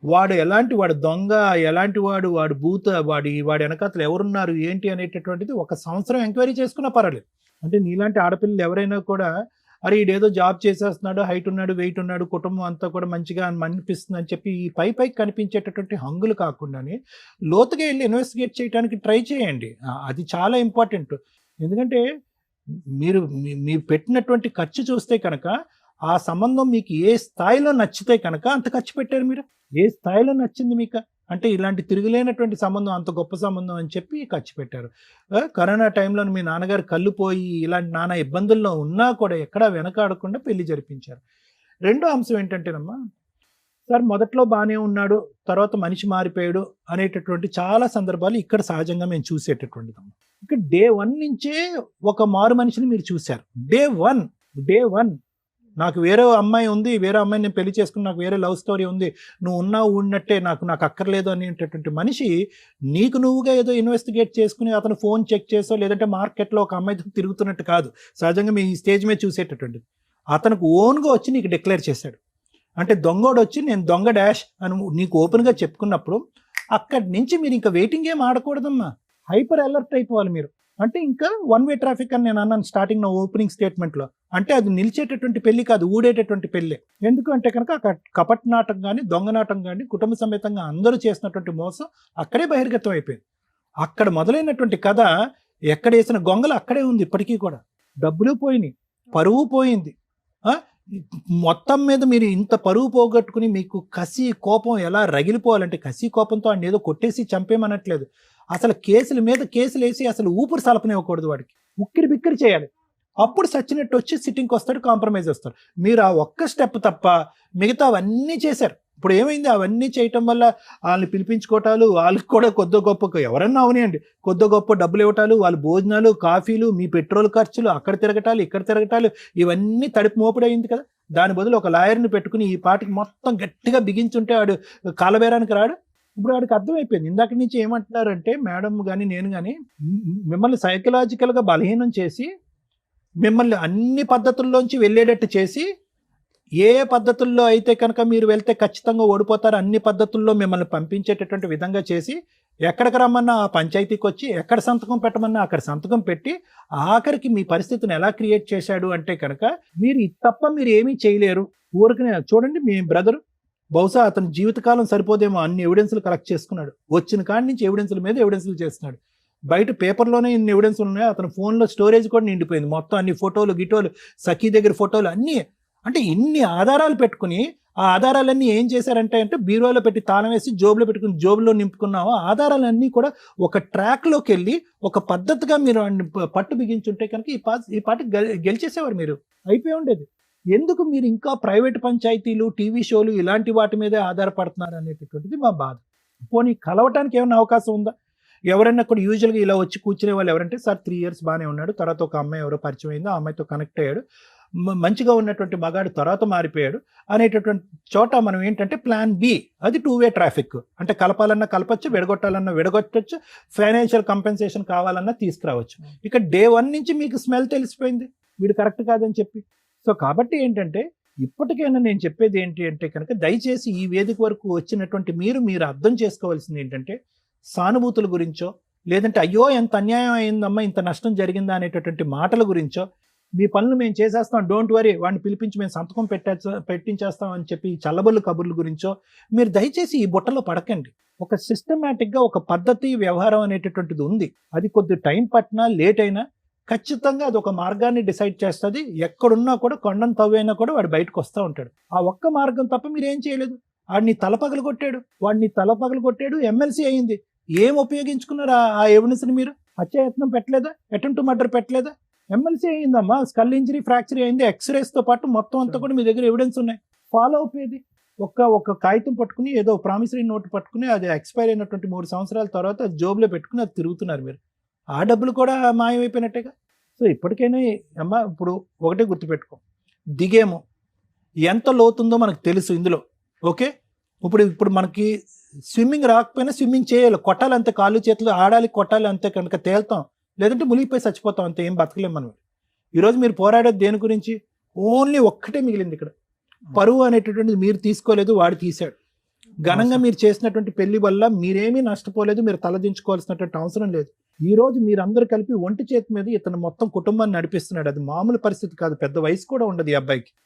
వాడు దొంగ, ఎలాంటి వాడు భూత, వాడి వెనకాతలు ఎవరున్నారు ఏంటి అనేటటువంటిది 1 సంవత్సరం ఎంక్వైరీ చేసుకున్నా పర్వాలేదు. అంటే నీలాంటి ఆడపిల్లలు ఎవరైనా కూడా అరే ఈడేదో జాబ్ చేసేస్తున్నాడు, హైట్ ఉన్నాడు, వెయిట్ ఉన్నాడు, కుటుంబం అంతా కూడా మంచిగా అనిపిస్తుంది అని చెప్పి ఈ పైకి కనిపించేటటువంటి హంగులు కాకుండానే లోతుగా వెళ్ళి ఇన్వెస్టిగేట్ చేయడానికి ట్రై చేయండి. అది చాలా ఇంపార్టెంట్. ఎందుకంటే మీరు పెట్టినటువంటి ఖర్చు చూస్తే కనుక ఆ సంబంధం మీకు ఏ స్థాయిలో నచ్చితే కనుక అంత ఖర్చు పెట్టారు. మీరు ఏ స్థాయిలో నచ్చింది మీకు అంటే ఇలాంటి తిరుగులేనటువంటి సంబంధం, అంత గొప్ప సంబంధం అని చెప్పి ఖర్చు పెట్టారు. కరోనా టైంలో మీ నాన్నగారు కళ్ళు పోయి ఇలాంటి నానా ఇబ్బందుల్లో ఉన్నా కూడా ఎక్కడా వెనకాడకుండా పెళ్లి జరిపించారు. రెండో అంశం ఏంటంటేనమ్మా సార్ మొదట్లో బాగానే ఉన్నాడు, తర్వాత మనిషి మారిపోయాడు అనేటటువంటి చాలా సందర్భాలు ఇక్కడ సహజంగా మేము చూసేటటువంటిది. ఇక్కడ డే 1 నుంచే ఒక మారు మనిషిని మీరు చూశారు. డే వన్ నాకు వేరే అమ్మాయి ఉంది, వేరే అమ్మాయిని నేను పెళ్లి చేసుకుని నాకు వేరే లవ్ స్టోరీ ఉంది, నువ్వు ఉన్నావు ఉన్నట్టే, నాకు అక్కర్లేదు అనేటటువంటి మనిషి నీకు నువ్వుగా ఏదో ఇన్వెస్టిగేట్ చేసుకుని అతను ఫోన్ చెక్ చేసో లేదంటే మార్కెట్లో ఒక అమ్మాయితో తిరుగుతున్నట్టు కాదు సహజంగా మీ స్టేజ్ మీద చూసేటటువంటిది. అతనికి ఓన్గా వచ్చి నీకు డిక్లేర్ చేశాడు. అంటే దొంగోడు వచ్చి నేను దొంగ డాష్ అని నీకు ఓపెన్గా చెప్పుకున్నప్పుడు అక్కడి నుంచి మీరు ఇంకా వెయిటింగ్ ఏం ఆడకూడదమ్మా, హైపర్ అలర్ట్ అయిపోవాలి మీరు. అంటే ఇంకా 1 వే ట్రాఫిక్ అని నేను అన్నాను స్టార్టింగ్ నా ఓపెనింగ్ స్టేట్మెంట్లో. అంటే అది నిలిచేటటువంటి పెళ్లి కాదు, ఊడేటటువంటి పెళ్ళి. ఎందుకంటే కనుక కపట్ నాటకం కానీ దొంగ నాటకం కానీ కుటుంబ సమేతంగా అందరూ చేసినటువంటి మోసం అక్కడే బహిర్గతం అయిపోయింది. అక్కడ మొదలైనటువంటి కథ ఎక్కడ వేసిన గొంగలు అక్కడే ఉంది ఇప్పటికీ కూడా. డబ్బులు పోయినాయి, పరువు పోయింది. మొత్తం మీద మీరు ఇంత పరువు పోగొట్టుకుని మీకు కసి కోపం ఎలా రగిలిపోవాలంటే, కసి కోపంతో ఆయన ఏదో కొట్టేసి చంపేమనట్లేదు, అసలు కేసుల మీద కేసులు వేసి అసలు ఊపిరి సలపనివ్వకూడదు, వాడికి ఉక్కిరి బిక్కిరి చేయాలి. అప్పుడు సచ్చినట్టు వచ్చి సిట్టింగ్కి వస్తాడు, కాంప్రమైజ్ వస్తాడు. మీరు ఆ ఒక్క స్టెప్ తప్ప మిగతా అవన్నీ చేశారు. ఇప్పుడు ఏమైంది, అవన్నీ చేయటం వల్ల వాళ్ళని పిలిపించుకోవటాలు, వాళ్ళకి కూడా కొద్ది గొప్ప ఎవరన్నా అవనియండి కొద్ది గొప్ప డబ్బులు ఇవ్వటాలు, వాళ్ళ భోజనాలు కాఫీలు, మీ పెట్రోల్ ఖర్చులు, అక్కడ తిరగటాలు ఇక్కడ తిరగటాలు, ఇవన్నీ తడిపి మోపుడైంది కదా. దాని బదులు ఒక లాయర్ని పెట్టుకుని ఈ పాటికి మొత్తం గట్టిగా బిగించుంటే వాడు కాలబేరానికి రాడు. ఇప్పుడు వాడికి అర్థమైపోయింది. ఇందాక నుంచి ఏమంటున్నారంటే మేడం కానీ నేను కానీ మిమ్మల్ని సైకలాజికల్గా బలహీనం చేసి మిమ్మల్ని అన్ని పద్ధతుల్లోంచి వెళ్ళేటట్టు చేసి, ఏ పద్ధతుల్లో అయితే కనుక మీరు వెళ్తే ఖచ్చితంగా ఓడిపోతారు అన్ని పద్ధతుల్లో మిమ్మల్ని పంపించేటటువంటి విధంగా చేసి, ఎక్కడికి రమ్మన్నా ఆ పంచాయతీకి వచ్చి, ఎక్కడ సంతకం పెట్టమన్నా అక్కడ సంతకం పెట్టి, ఆఖరికి మీ పరిస్థితిని ఎలా క్రియేట్ చేశాడు అంటే కనుక మీరు తప్ప మీరు ఏమీ చేయలేరు. ఊరికనే చూడండి, మీ బ్రదర్ బహుశా అతని జీవితకాలం సరిపోదేమో అన్ని ఎవిడెన్స్లు కలెక్ట్ చేసుకున్నాడు. వచ్చిన కాడి నుంచి ఎవిడెన్స్ల మీద ఎవిడెన్స్లు చేస్తున్నాడు. బయట పేపర్లోనే ఇన్ని ఎవిడెన్స్ ఉన్నాయి, అతని ఫోన్లో స్టోరేజ్ కూడా నిండిపోయింది మొత్తం, అన్ని ఫోటోలు గిటోలు, సఖీ దగ్గర ఫోటోలు అన్నీ. అంటే ఇన్ని ఆధారాలు పెట్టుకుని ఆ ఆధారాలన్నీ ఏం చేశారంటే బీరువాలో పెట్టి తాళం వేసి జోబులో పెట్టుకుని జోబులో నింపుకున్నాము. ఆధారాలన్నీ కూడా ఒక ట్రాక్లోకి వెళ్ళి ఒక పద్ధతిగా మీరు పట్టు బిగించుంటే కనుక ఈ పాటి గెలిచేసేవారు, మీరు అయిపోయి ఉండేది. ఎందుకు మీరు ఇంకా ప్రైవేట్ పంచాయతీలు, టీవీ షోలు ఇలాంటి వాటి మీదే ఆధారపడుతున్నారు అనేటటువంటిది మా బాధ. పోనీ కలవటానికి ఏమైనా అవకాశం ఉందా? ఎవరైనా కూడా యూజువల్గా ఇలా వచ్చి కూర్చునే వాళ్ళు ఎవరంటే, సార్ 3 years బాగానే ఉన్నాడు, తర్వాత ఒక అమ్మాయి ఎవరో పరిచయం అయిందో ఆ అమ్మాయితో కనెక్ట్ అయ్యాడు, మంచిగా ఉన్నటువంటి మగాడు తర్వాత మారిపోయాడు అనేటటువంటి చోట మనం ఏంటంటే ప్లాన్ బి, అది 2 వే ట్రాఫిక్. అంటే కలపాలన్నా కలపచ్చు, విడగొట్టాలన్నా విడగొట్టచ్చు, ఫైనాన్షియల్ కంపెన్సేషన్ కావాలన్నా తీసుకురావచ్చు. ఇక డే 1 నుంచి మీకు స్మెల్ తెలిసిపోయింది వీడు కరెక్ట్ కాదని చెప్పి. సో కాబట్టి ఏంటంటే ఇప్పటికైనా నేను చెప్పేది ఏంటి అంటే కనుక, దయచేసి ఈ వేదిక వరకు వచ్చినటువంటి మీరు అర్థం చేసుకోవాల్సింది ఏంటంటే, సానుభూతుల గురించో లేదంటే అయ్యో ఎంత అన్యాయం అయిందమ్మా, ఇంత నష్టం జరిగిందా అనేటటువంటి మాటల గురించో, మీ పనులు మేము చేసేస్తాం, డోంట్ వరీ, వాడిని పిలిపించి మేము సంతకం పెట్టించేస్తాం అని చెప్పి చల్లబొల్లు కబుర్ల గురించో మీరు దయచేసి ఈ బుట్టలో పడకండి. ఒక సిస్టమేటిక్గా ఒక పద్ధతి వ్యవహారం అనేటటువంటిది ఉంది. అది కొద్ది టైం పట్టినా లేట్ అయినా ఖచ్చితంగా అది ఒక మార్గాన్ని డిసైడ్ చేస్తుంది. ఎక్కడున్నా కూడా కొండను తవ్వైనా కూడా వాడు బయటకు వస్తూ ఉంటాడు. ఆ ఒక్క మార్గం తప్ప మీరు ఏం చేయలేదు. వాడిని తల పగలు కొట్టాడు, ఎమ్మెల్సీ అయింది. ఏం ఉపయోగించుకున్నారు ఆ ఎవిడెన్స్ని? మీరు హత్యాయత్నం పెట్టలేదా, అటెంప్ట్ టు మర్డర్ పెట్టలేదా? ఎమ్మెల్సీ అయిందమ్మా, స్కల్ ఇంజరీ, ఫ్రాక్చర్ అయింది, ఎక్స్రేస్తో పాటు మొత్తం అంతా కూడా మీ దగ్గర ఎవిడెన్స్ ఉన్నాయి. ఫాలో అయిపోయేది ఒక కాగితం పట్టుకుని, ఏదో ప్రామిసరీ నోట్ పట్టుకుని, అది ఎక్స్పైర్ అయినటువంటి 3 సంవత్సరాల తర్వాత అది జోబులో పెట్టుకుని అది తిరుగుతున్నారు మీరు. ఆ డబ్బులు కూడా మాయమైపోయినట్టేగా. సో ఇప్పటికైనా అమ్మా, ఇప్పుడు ఒకటే గుర్తుపెట్టుకో, దిగేమో ఎంత లోతుందో మనకు తెలుసు ఇందులో. ఓకే, ఇప్పుడు మనకి స్విమ్మింగ్ రాకపోయినా స్విమ్మింగ్ చేయాలి, కొట్టాలి అంతే, కాళ్ళు చేతులు ఆడాలి, కొట్టాలి అంతే, కనుక తేలుతాం, లేదంటే మునిగిపోయి చచ్చిపోతాం అంతే, ఏం బతకలేం మనం. ఈరోజు మీరు పోరాడేది దేని గురించి? ఓన్లీ ఒక్కటే మిగిలింది ఇక్కడ, పరువు అనేటటువంటిది మీరు తీసుకోలేదు, వాడు తీశాడు. ఘనంగా మీరు చేసినటువంటి పెళ్లి వల్ల మీరేమీ నష్టపోలేదు, మీరు తలదించుకోవాల్సినటువంటి అవసరం లేదు. ఈ రోజు మీరందరూ కలిపి ఒంటి చేతి మీద ఇతను మొత్తం కుటుంబాన్ని నడిపిస్తున్నాడు. అది మామూలు పరిస్థితి కాదు, పెద్ద వయసు కూడా ఉండదు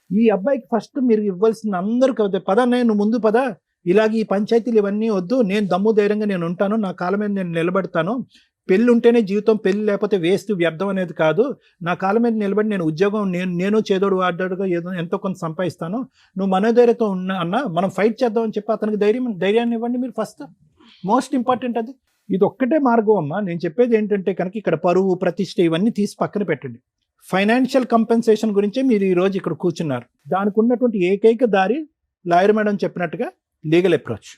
ఈ అబ్బాయికి ఫస్ట్ మీరు ఇవ్వాల్సిన అందరూ కదా, పద నేను ముందు పద, ఇలాగ ఈ పంచాయతీలు ఇవన్నీ వద్దు, నేను దమ్ము ధైర్యంగా నేను ఉంటాను, నా కాలం మీద నేను నిలబడతాను, పెళ్ళి ఉంటేనే జీవితం, పెళ్ళి లేకపోతే వేస్ట్, వ్యర్థం అనేది కాదు, నా కాలం మీద నిలబడి నేను ఉద్యోగం, నేను చేదోడు వాడ్డాడుగా ఏదో ఎంతో కొంత సంపాదిస్తాను, నువ్వు మనోధైర్యంతో ఉన్నా అన్న, మనం ఫైట్ చేద్దామని చెప్పి అతనికి ధైర్యాన్ని ఇవ్వండి మీరు ఫస్ట్. మోస్ట్ ఇంపార్టెంట్ అది. ఇది ఒక్కటే మార్గం అమ్మా. నేను చెప్పేది ఏంటంటే కనుక, ఇక్కడ పరువు, ప్రతిష్ట ఇవన్నీ తీసి పక్కన పెట్టండి. ఫైనాన్షియల్ కంపెన్సేషన్ గురించే మీరు ఈరోజు ఇక్కడ కూర్చున్నారు. దానికి ఉన్నటువంటి ఏకైక దారి లాయర్ మేడం చెప్పినట్టుగా లీగల్ అప్రోచ్,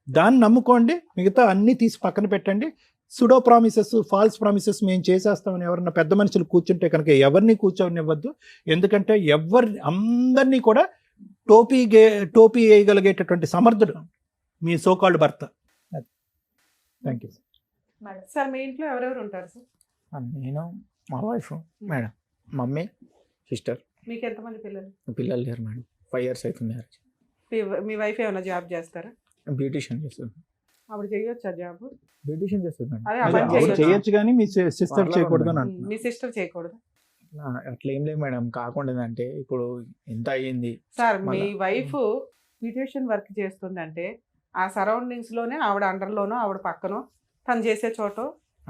దాన్ని నమ్ముకోండి. మిగతా అన్ని తీసి పక్కన పెట్టండి. సుడో ప్రామిసెస్, ఫాల్స్ ప్రామిసెస్ మేము చేసేస్తామని ఎవరన్నా పెద్ద మనుషులు కూర్చుంటే కనుక ఎవరిని కూర్చోనివ్వద్దు. ఎందుకంటే అందరినీ కూడా టోపీ వేయగలిగేటటువంటి సమర్థుడు మీ సోకాల్డ్ భర్త. Thank you. సార్ మీ ఇంట్లో ఎవరెవరు ఉంటారు సార్? నేను, మా వైఫ్ మేడం, మమ్మీ, సిస్టర్. మీకు ఎంతమంది పిల్లలు? పిల్లలు లేరు మేడం. 5 years అవుతుంది మ్యారేజ్. మీ వైఫ్ ఏమైనా జాబ్ చేస్తారా? బ్యూటిషియన్ చేస్తుంది. ఆవిడ చేయొచ్చా జాబ్? బ్యూటిషియన్ చేస్తుంది మేడం. అదే అదే, పని ఆవిడ చేయొచ్చు. చేయొచ్చు కానీ మీ సిస్టర్ చేయకూడదు అని అంటున్నా. మీ సిస్టర్ చేయకూడదు అట్లా ఏం లేదు మేడం. కాకుండా అంటే ఇప్పుడు ఎంత అయ్యింది సార్. మీ మళ్ళా. వైఫ్ బ్యూటిషియన్ వర్క్ చేస్తుందంటే ఆ సరౌండింగ్స్ లోనే ఆవిడ అండర్లోనో ఆవిడ పక్కనో తను చేసే చోట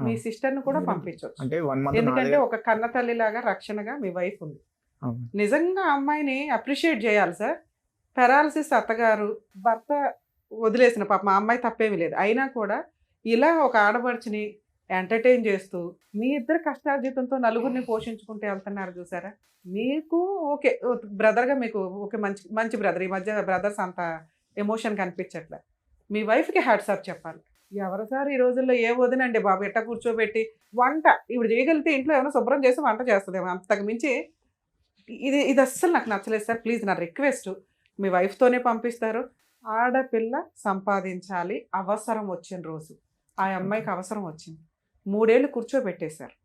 మీ సిస్టర్ ని కూడా పంపించవచ్చు. అంటే 1 month ఎందుకంటే ఒక కన్న తల్లిలాగా రక్షణగా మీ వైఫ్ ఉంది. నిజంగా అమ్మాయిని అప్రిషియేట్ చేయాలి సార్. పెరాలసిస్ అత్తగారు, భర్త వదిలేసిన పాప మా అమ్మాయి తప్పేమీ లేదు, అయినా కూడా ఇలా ఒక ఆడపడుచుని ఎంటర్టైన్ చేస్తూ మీ ఇద్దరు కష్టార్జితంతో నలుగురిని పోషించుకుంటే వెళ్తున్నారు చూసారా. మీకు ఓకే బ్రదర్గా మీకు ఓకే, మంచి మంచి బ్రదర్. ఈ మధ్య బ్రదర్స్ అంత ఎమోషన్ కనిపించట్లే. మీ వైఫ్కి హ్యాట్సాప్ చెప్పాలి. ఎవరు సార్ ఈ రోజుల్లో ఏ వదినండి బాబు ఎట్ట కూర్చోబెట్టి వంట ఇప్పుడు చేయగలిగితే ఇంట్లో ఏమైనా శుభ్రం చేసి వంట చేస్తుందేమో, అంతకు మించి ఇది అస్సలు నాకు నచ్చలేదు సార్. ప్లీజ్ నా రిక్వెస్ట్, మీ వైఫ్తోనే పంపిస్తారు. ఆడపిల్ల సంపాదించాలి, అవసరం వచ్చిన రోజు. ఆ అమ్మాయికి అవసరం వచ్చింది, 3 ఏళ్ళు కూర్చోబెట్టేశారు.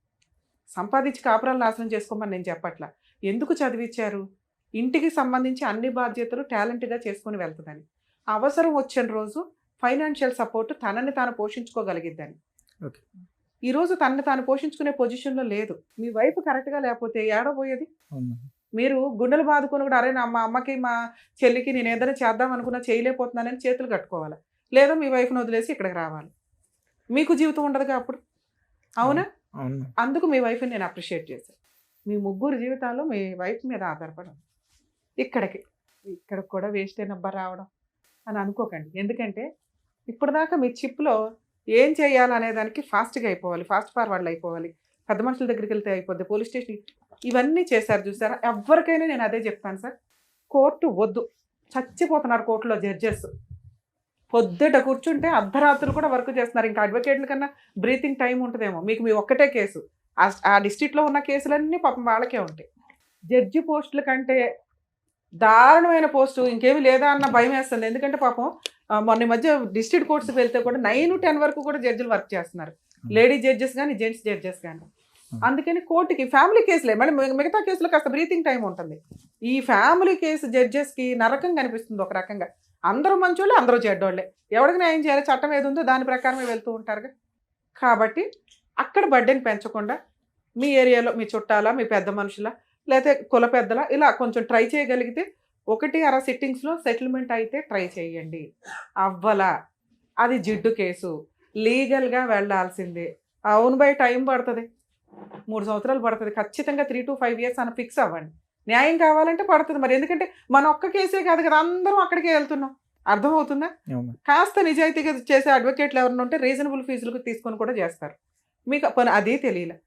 సంపాదించి కాపురాలు నాశనం చేసుకోమని నేను చెప్పట్లా. ఎందుకు చదివించారు? ఇంటికి సంబంధించి అన్ని బాధ్యతలు టాలెంట్గా చేసుకొని వెళ్తుందని. అవసరం వచ్చిన రోజు ఫైనాన్షియల్ సపోర్ట్, తనని తాను పోషించుకోగలిగిద్దని. ఓకే. ఈరోజు తనని తాను పోషించుకునే పొజిషన్లో లేదు. మీ వైఫ్ కరెక్ట్గా లేకపోతే ఏడబోయేది? మీరు గుండెలు బాదుకొని కూడా అరే మా అమ్మకి మా చెల్లికి నేను ఏదైనా చేద్దాం అనుకున్నా చేయలేకపోతున్నానని చేతులు కట్టుకోవాలి, లేదా మీ వైఫ్ని వదిలేసి ఇక్కడికి రావాలి. మీకు జీవితం ఉండదుగా అప్పుడు, అవునా? అందుకు మీ వైఫ్ని నేను అప్రిషియేట్ చేశాను. మీ ముగ్గురు జీవితాలు మీ వైఫ్ మీద ఆధారపడి ఇక్కడికి కూడా వేస్ట్ అయినబ్బా రావడం అని అనుకోకండి. ఎందుకంటే ఇప్పటిదాకా మీ చిప్లో ఏం చేయాలనే దానికి ఫాస్ట్గా అయిపోవాలి, ఫాస్ట్ ఫార్వర్డ్లు అయిపోవాలి, పెద్ద మనుషుల దగ్గరికి వెళ్తే అయిపోద్ది, పోలీస్ స్టేషన్, ఇవన్నీ చేశారు చూసారా. ఎవరికైనా నేను అదే చెప్తాను సార్, కోర్టు వద్దు. చచ్చిపోతున్నారు కోర్టులో జడ్జెస్. పొద్దుట కూర్చుంటే అర్ధరాత్రులు కూడా వర్క్ చేస్తున్నారు. ఇంకా అడ్వకేట్ల కన్నా బ్రీతింగ్ టైం ఉంటుందేమో. మీకు మీ ఒక్కటే కేసు, ఆ డిస్ట్రిక్ట్లో ఉన్న కేసులన్నీ పాపం వాళ్ళకే ఉంటాయి. జడ్జి పోస్టుల కంటే దారుణమైన పోస్టు ఇంకేమీ లేదా అన్న భయం వేస్తుంది. ఎందుకంటే పాపం మొన్న మధ్య డిస్ట్రిక్ట్ కోర్ట్స్కి వెళ్తే కూడా 9 to 10 వరకు కూడా జడ్జిలు వర్క్ చేస్తున్నారు, లేడీ జడ్జెస్ కానీ జెంట్స్ జడ్జెస్ కానీ. అందుకని కోర్టుకి ఫ్యామిలీ కేసులే, మళ్ళీ మిగతా కేసులో కాస్త బ్రీతింగ్ టైం ఉంటుంది. ఈ ఫ్యామిలీ కేసు జడ్జెస్కి నరకం కనిపిస్తుంది ఒక రకంగా. అందరూ మంచోళ్ళే, అందరూ చెడ్డోళ్ళే, ఎవరికి న్యాయం చేయాలి, చట్టం ఏది ఉందో దాని ప్రకారమే వెళ్తూ ఉంటారుగా. కాబట్టి అక్కడ బర్డెన్ పెంచకుండా మీ ఏరియాలో మీ చుట్టాల, మీ పెద్ద మనుషుల, లేకపోతే కుల పెద్దల ఇలా కొంచెం ట్రై చేయగలిగితే 1-6 సిట్టింగ్స్లో సెటిల్మెంట్ అయితే ట్రై చేయండి. అవ్వలా అది జిడ్డు కేసు, లీగల్గా వెళ్ళాల్సిందే. అవును బై టైం పడుతుంది, 3 సంవత్సరాలు పడుతుంది ఖచ్చితంగా. 3 to 5 years అని ఫిక్స్ అవ్వండి. న్యాయం కావాలంటే పడుతుంది మరి. ఎందుకంటే మన ఒక్క కేసే కాదు కదా, అందరం అక్కడికే వెళ్తున్నాం. అర్థమవుతుందా? కాస్త నిజాయితీగా చేసే అడ్వకేట్లు ఎవరైనా ఉంటే రీజనబుల్ ఫీజులకు తీసుకొని కూడా చేస్తారు. మీకు అదే తెలియలే.